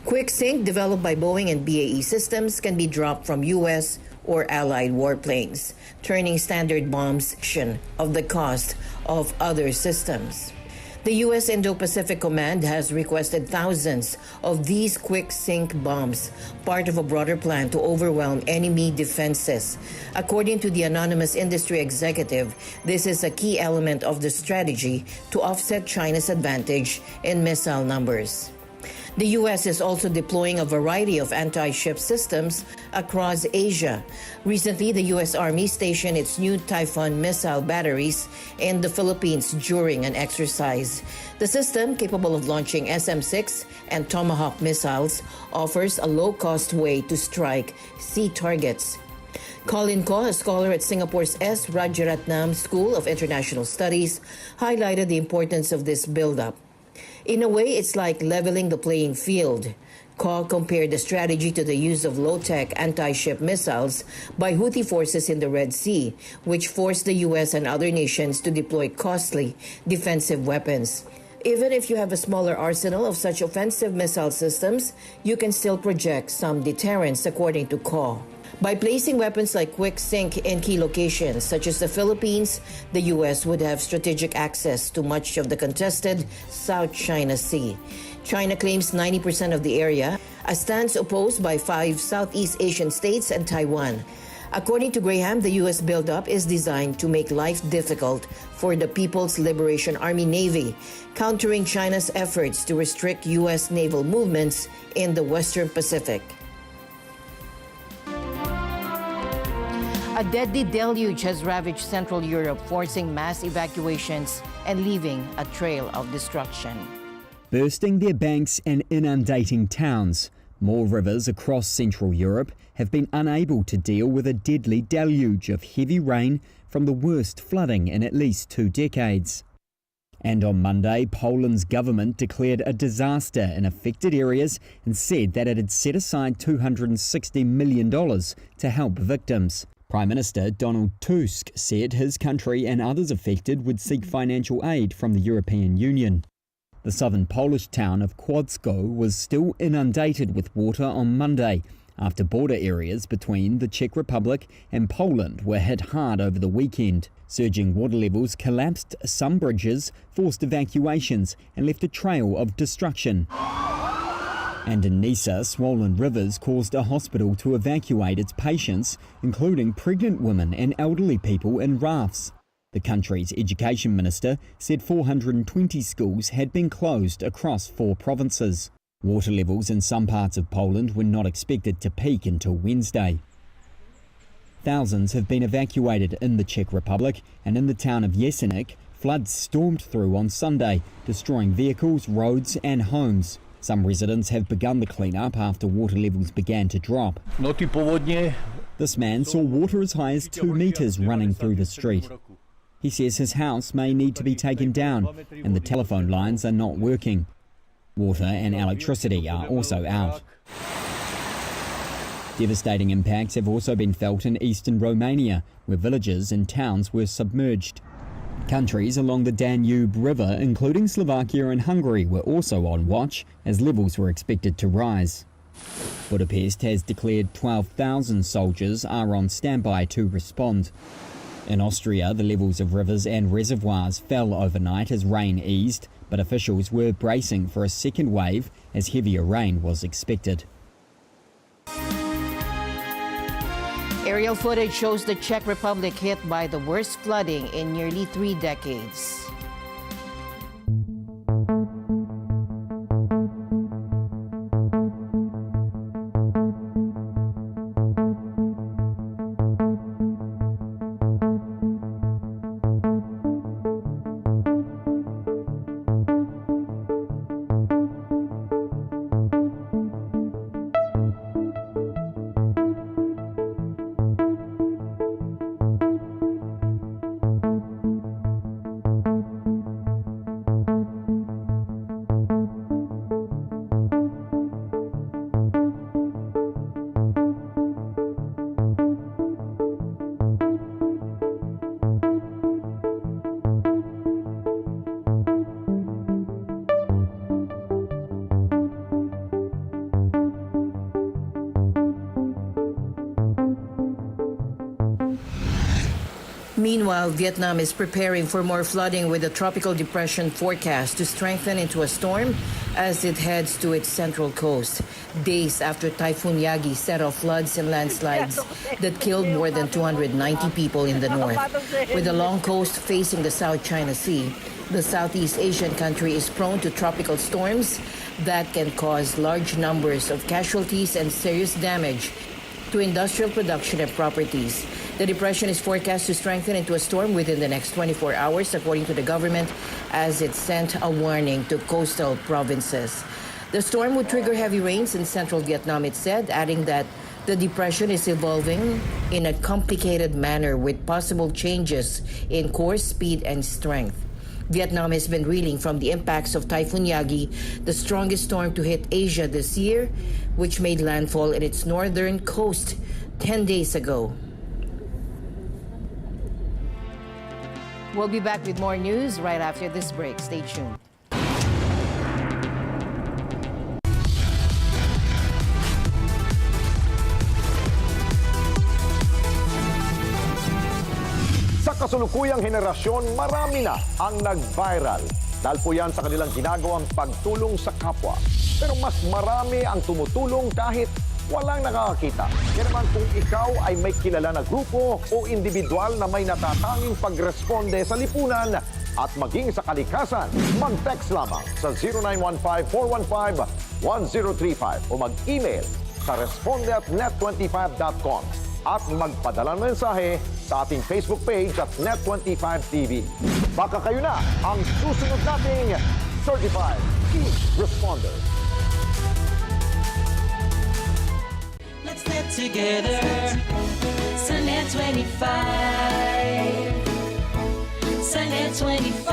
Quick Sink, developed by Boeing and BAE Systems, can be dropped from U.S. or Allied warplanes, turning standard bombs of the cost of other systems. The U.S. Indo-Pacific Command has requested thousands of these Quick Sink bombs, part of a broader plan to overwhelm enemy defenses. According to the anonymous industry executive, this is a key element of the strategy to offset China's advantage in missile numbers. The U.S. is also deploying a variety of anti-ship systems across Asia. Recently, the U.S. Army stationed its new Typhoon missile batteries in the Philippines during an exercise. The system, capable of launching SM-6 and Tomahawk missiles, offers a low-cost way to strike sea targets. Colin Ko, a scholar at Singapore's S. Rajaratnam School of International Studies, highlighted the importance of this buildup. In a way, it's like leveling the playing field. Ko compared the strategy to the use of low-tech anti-ship missiles by Houthi forces in the Red Sea, which forced the U.S. and other nations to deploy costly defensive weapons. Even if you have a smaller arsenal of such offensive missile systems, you can still project some deterrence, according to Ko. By placing weapons like Quick Sink in key locations, such as the Philippines, the U.S. would have strategic access to much of the contested South China Sea. China claims 90% of the area, a stance opposed by 5 Southeast Asian states and Taiwan. According to Graham, the U.S. buildup is designed to make life difficult for the People's Liberation Army Navy, countering China's efforts to restrict U.S. naval movements in the Western Pacific. A deadly deluge has ravaged Central Europe, forcing mass evacuations and leaving a trail of destruction. Bursting their banks and inundating towns, more rivers across Central Europe have been unable to deal with a deadly deluge of heavy rain from the worst flooding in at least 2 decades. And on Monday, Poland's government declared a disaster in affected areas and said that it had set aside $260 million to help victims. Prime Minister Donald Tusk said his country and others affected would seek financial aid from the European Union. The southern Polish town of Kłodzko was still inundated with water on Monday after border areas between the Czech Republic and Poland were hit hard over the weekend. Surging water levels collapsed some bridges, forced evacuations and left a trail of destruction. And in Nysa, swollen rivers caused a hospital to evacuate its patients, including pregnant women and elderly people in rafts. The country's education minister said 420 schools had been closed across 4 provinces. Water levels in some parts of Poland were not expected to peak until Wednesday. Thousands have been evacuated in the Czech Republic, and in the town of Jeseník, floods stormed through on Sunday, destroying vehicles, roads and homes. Some residents have begun the clean-up after water levels began to drop. This man saw water as high as 2 meters running through the street. He says his house may need to be taken down and the telephone lines are not working. Water and electricity are also out. Devastating impacts have also been felt in eastern Romania, where villages and towns were submerged. Countries along the Danube River, including Slovakia and Hungary, were also on watch as levels were expected to rise. Budapest has declared 12,000 soldiers are on standby to respond. In Austria, the levels of rivers and reservoirs fell overnight as rain eased, but officials were bracing for a second wave as heavier rain was expected. Aerial footage shows the Czech Republic hit by the worst flooding in nearly 3 decades. Meanwhile, Vietnam is preparing for more flooding with a tropical depression forecast to strengthen into a storm as it heads to its central coast. Days after Typhoon Yagi set off floods and landslides that killed more than 290 people in the north. With a long coast facing the South China Sea, the Southeast Asian country is prone to tropical storms that can cause large numbers of casualties and serious damage to industrial production and properties. The depression is forecast to strengthen into a storm within the next 24 hours, according to the government, as it sent a warning to coastal provinces. The storm would trigger heavy rains in central Vietnam, it said, adding that the depression is evolving in a complicated manner with possible changes in course, speed, and strength. Vietnam has been reeling from the impacts of Typhoon Yagi, the strongest storm to hit Asia this year, which made landfall in its northern coast 10 days ago. We'll be back with more news right after this break. Stay tuned. Sa kasulukuyang henerasyon, marami na ang nag-viral. Dahil po yan sa kanilang ginagawang pagtulong sa kapwa. Pero mas marami ang tumutulong kahit walang nakakakita. Kaya naman kung ikaw ay may kilala na grupo o individual na may natatanging pagresponde sa lipunan at maging sa kalikasan, mag-text lamang sa 0915-415-1035 o mag-email sa responde@net25.com at magpadala ng mensahe sa ating Facebook page at Net25TV. Baka kayo na ang susunod nating Certified Key Responder. Let's get together sa Net25. Sa Net25.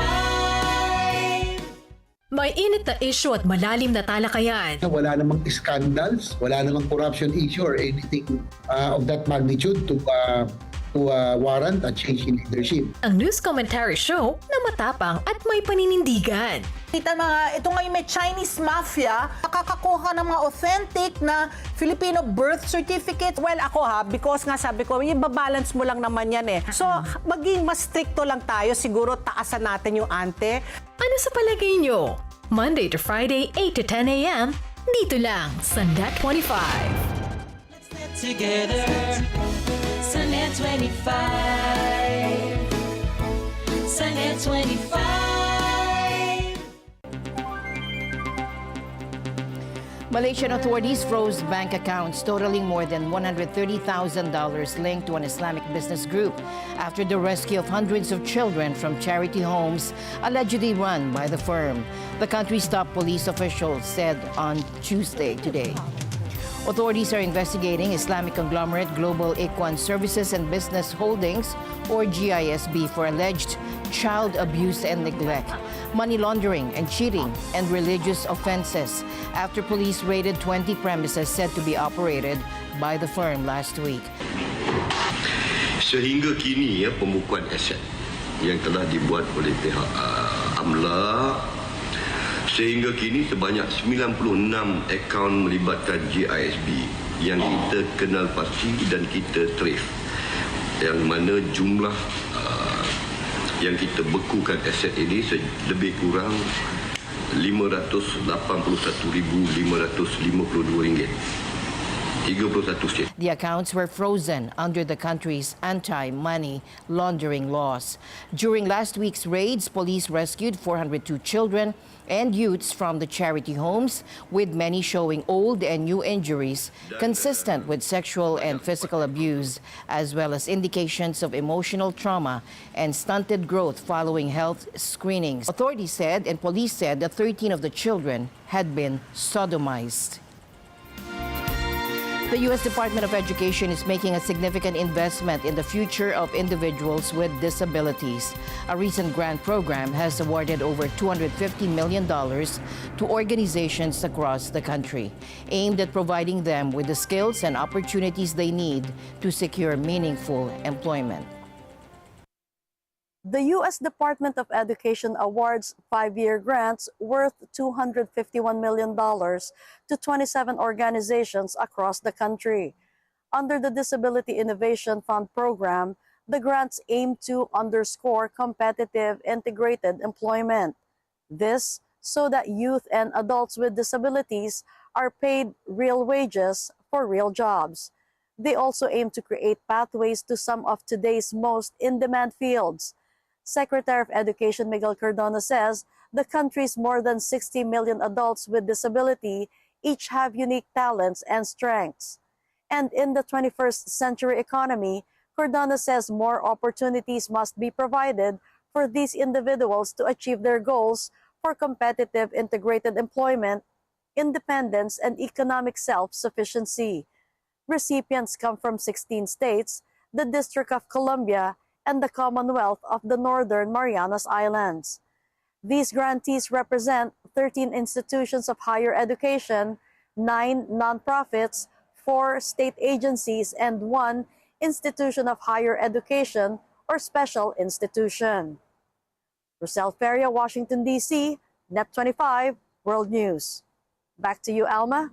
May init na issue at malalim na talakayan. Wala namang scandals, wala namang corruption issue or anything of that magnitude to warrant a change in leadership. Ang news commentary show na matapang at may paninindigan. Ito nga yung may Chinese mafia, nakakakuha ng mga authentic na Filipino birth certificate. Well, ako because nga sabi ko, ibabalance mo lang naman yan eh. So, maging mas stricto lang tayo, siguro taasan natin yung ante. Ano sa palagay nyo? Monday to Friday, 8 to 10 a.m. Dito lang sa Net25. Let's get together sa Net25. Sa Net25. Malaysian authorities froze bank accounts totaling more than $130,000 linked to an Islamic business group after the rescue of hundreds of children from charity homes allegedly run by the firm. The country's top police officials said on Tuesday today. Authorities are investigating Islamic conglomerate Global Ikhwan Services and Business Holdings, or GISB, for alleged child abuse and neglect, money laundering and cheating, and religious offenses after police raided 20 premises said to be operated by the firm last week. Sehingga kini pembukuan aset yang telah dibuat oleh pihak Amla, sehingga kini sebanyak 96 akaun melibatkan GISB yang kita kenal pasti dan kita trace, yang mana jumlah yang kita bekukan aset ini lebih kurang RM581,552 31 sen. The accounts were frozen under the country's anti-money laundering laws. During last week's raids, police rescued 402 children and youths from the charity homes, with many showing old and new injuries consistent with sexual and physical abuse, as well as indications of emotional trauma and stunted growth following health screenings. Authorities said and police said that 13 of the children had been sodomized. The U.S. Department of Education is making a significant investment in the future of individuals with disabilities. A recent grant program has awarded over $250 million to organizations across the country, aimed at providing them with the skills and opportunities they need to secure meaningful employment. The U.S. Department of Education awards 5-year grants worth $251 million to 27 organizations across the country. Under the Disability Innovation Fund program, The grants aim to underscore competitive integrated employment. This so that youth and adults with disabilities are paid real wages for real jobs. They also aim to create pathways to some of today's most in-demand fields. Secretary of Education Miguel Cardona says the country's more than 60 million adults with disability each have unique talents and strengths. And in the 21st century economy, Cardona says more opportunities must be provided for these individuals to achieve their goals for competitive integrated employment, independence, and economic self-sufficiency. Recipients come from 16 states, the District of Columbia, and the Commonwealth of the Northern Marianas Islands. These grantees represent 13 institutions of higher education, 9 nonprofits, 4 state agencies, and 1 institution of higher education or special institution. Rosel Feria, Washington, D.C., Net 25, World News. Back to you, Alma.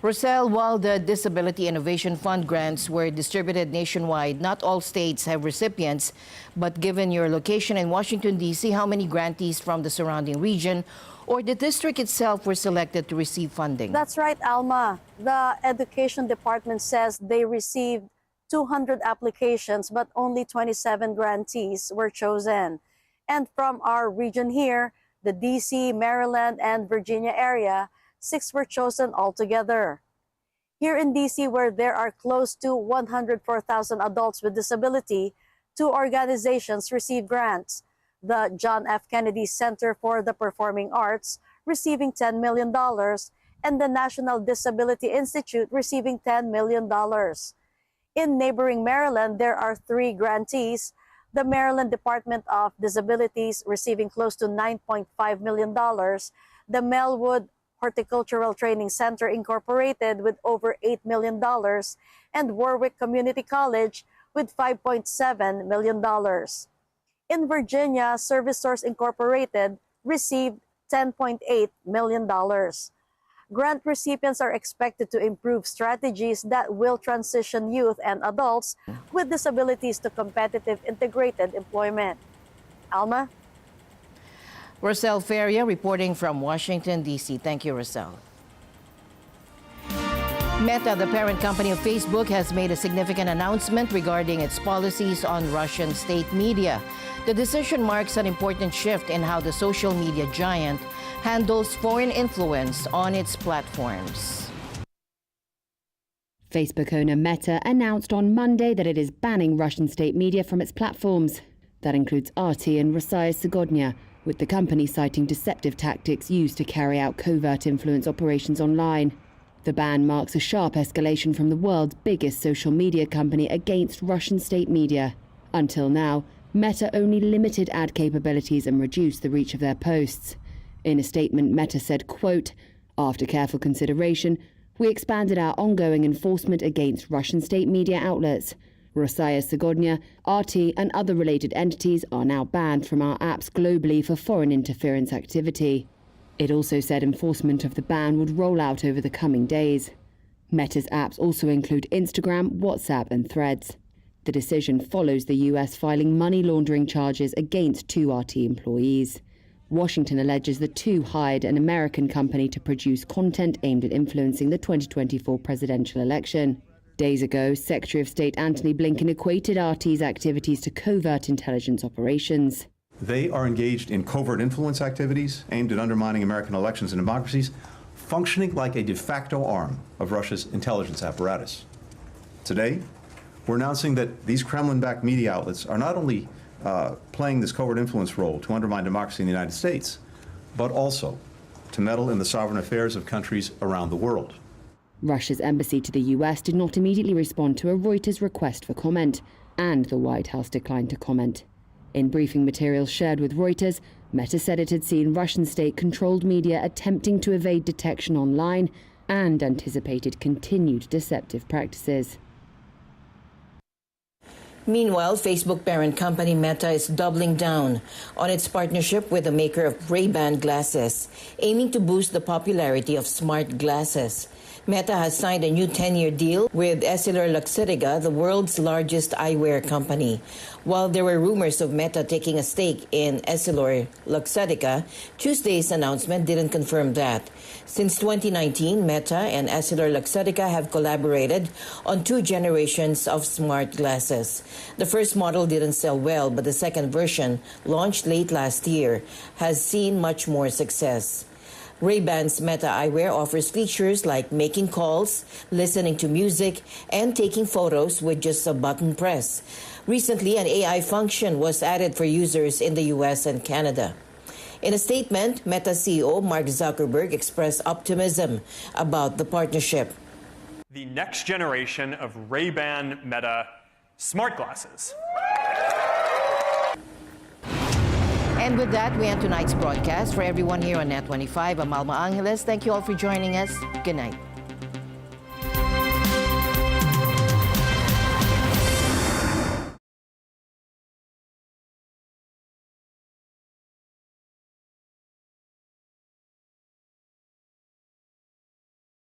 Rosel, while the Disability Innovation Fund grants were distributed nationwide, not all states have recipients. But given your location in Washington, D.C., how many grantees from the surrounding region or the district itself were selected to receive funding? That's right, Alma. The Education Department says they received 200 applications, but only 27 grantees were chosen. And from our region here, the D.C., Maryland, and Virginia area, 6 were chosen altogether. Here in D.C., where there are close to 104,000 adults with disability, 2 organizations received grants. The John F. Kennedy Center for the Performing Arts receiving $10 million, and the National Disability Institute receiving $10 million. In neighboring Maryland, there are 3 grantees. The Maryland Department of Disabilities receiving close to $9.5 million, the Melwood Horticultural Training Center Incorporated with over $8 million, and Warwick Community College with $5.7 million. In Virginia, Service Source Incorporated received $10.8 million. Grant recipients are expected to improve strategies that will transition youth and adults with disabilities to competitive integrated employment. Alma? Rosel Feria reporting from Washington, D.C. Thank you, Rosel. Meta, the parent company of Facebook, has made a significant announcement regarding its policies on Russian state media. The decision marks an important shift in how the social media giant handles foreign influence on its platforms. Facebook owner Meta announced on Monday that it is banning Russian state media from its platforms. That includes RT and Rossiya Sugodnya, with the company citing deceptive tactics used to carry out covert influence operations online. The ban marks a sharp escalation from the world's biggest social media company against Russian state media. Until now, Meta only limited ad capabilities and reduced the reach of their posts. In a statement, Meta said, quote, "After careful consideration, we expanded our ongoing enforcement against Russian state media outlets. Rossiya Sugodnya, RT, and other related entities are now banned from our apps globally for foreign interference activity." It also said enforcement of the ban would roll out over the coming days. Meta's apps also include Instagram, WhatsApp, and Threads. The decision follows the US filing money laundering charges against 2 RT employees. Washington alleges the 2 hired an American company to produce content aimed at influencing the 2024 presidential election. Days ago, Secretary of State Antony Blinken equated RT's activities to covert intelligence operations. They are engaged in covert influence activities aimed at undermining American elections and democracies, functioning like a de facto arm of Russia's intelligence apparatus. Today, we're announcing that these Kremlin-backed media outlets are not only playing this covert influence role to undermine democracy in the United States, but also to meddle in the sovereign affairs of countries around the world. Russia's embassy to the US did not immediately respond to a Reuters request for comment, and the White House declined to comment. In briefing materials shared with Reuters, Meta said it had seen Russian state-controlled media attempting to evade detection online and anticipated continued deceptive practices. Meanwhile, Facebook parent company Meta is doubling down on its partnership with the maker of Ray-Ban glasses, aiming to boost the popularity of smart glasses. Meta has signed a new 10-year deal with EssilorLuxottica, the world's largest eyewear company. While there were rumors of Meta taking a stake in EssilorLuxottica, Tuesday's announcement didn't confirm that. Since 2019, Meta and EssilorLuxottica have collaborated on 2 generations of smart glasses. The first model didn't sell well, but the second version, launched late last year, has seen much more success. Ray-Ban's Meta eyewear offers features like making calls, listening to music, and taking photos with just a button press. Recently, an AI function was added for users in the US and Canada. In a statement, Meta CEO Mark Zuckerberg expressed optimism about the partnership. The next generation of Ray-Ban Meta smart glasses. And with that, we end tonight's broadcast. For everyone here on Net 25, I'm Alma Angeles. Thank you all for joining us. Good night.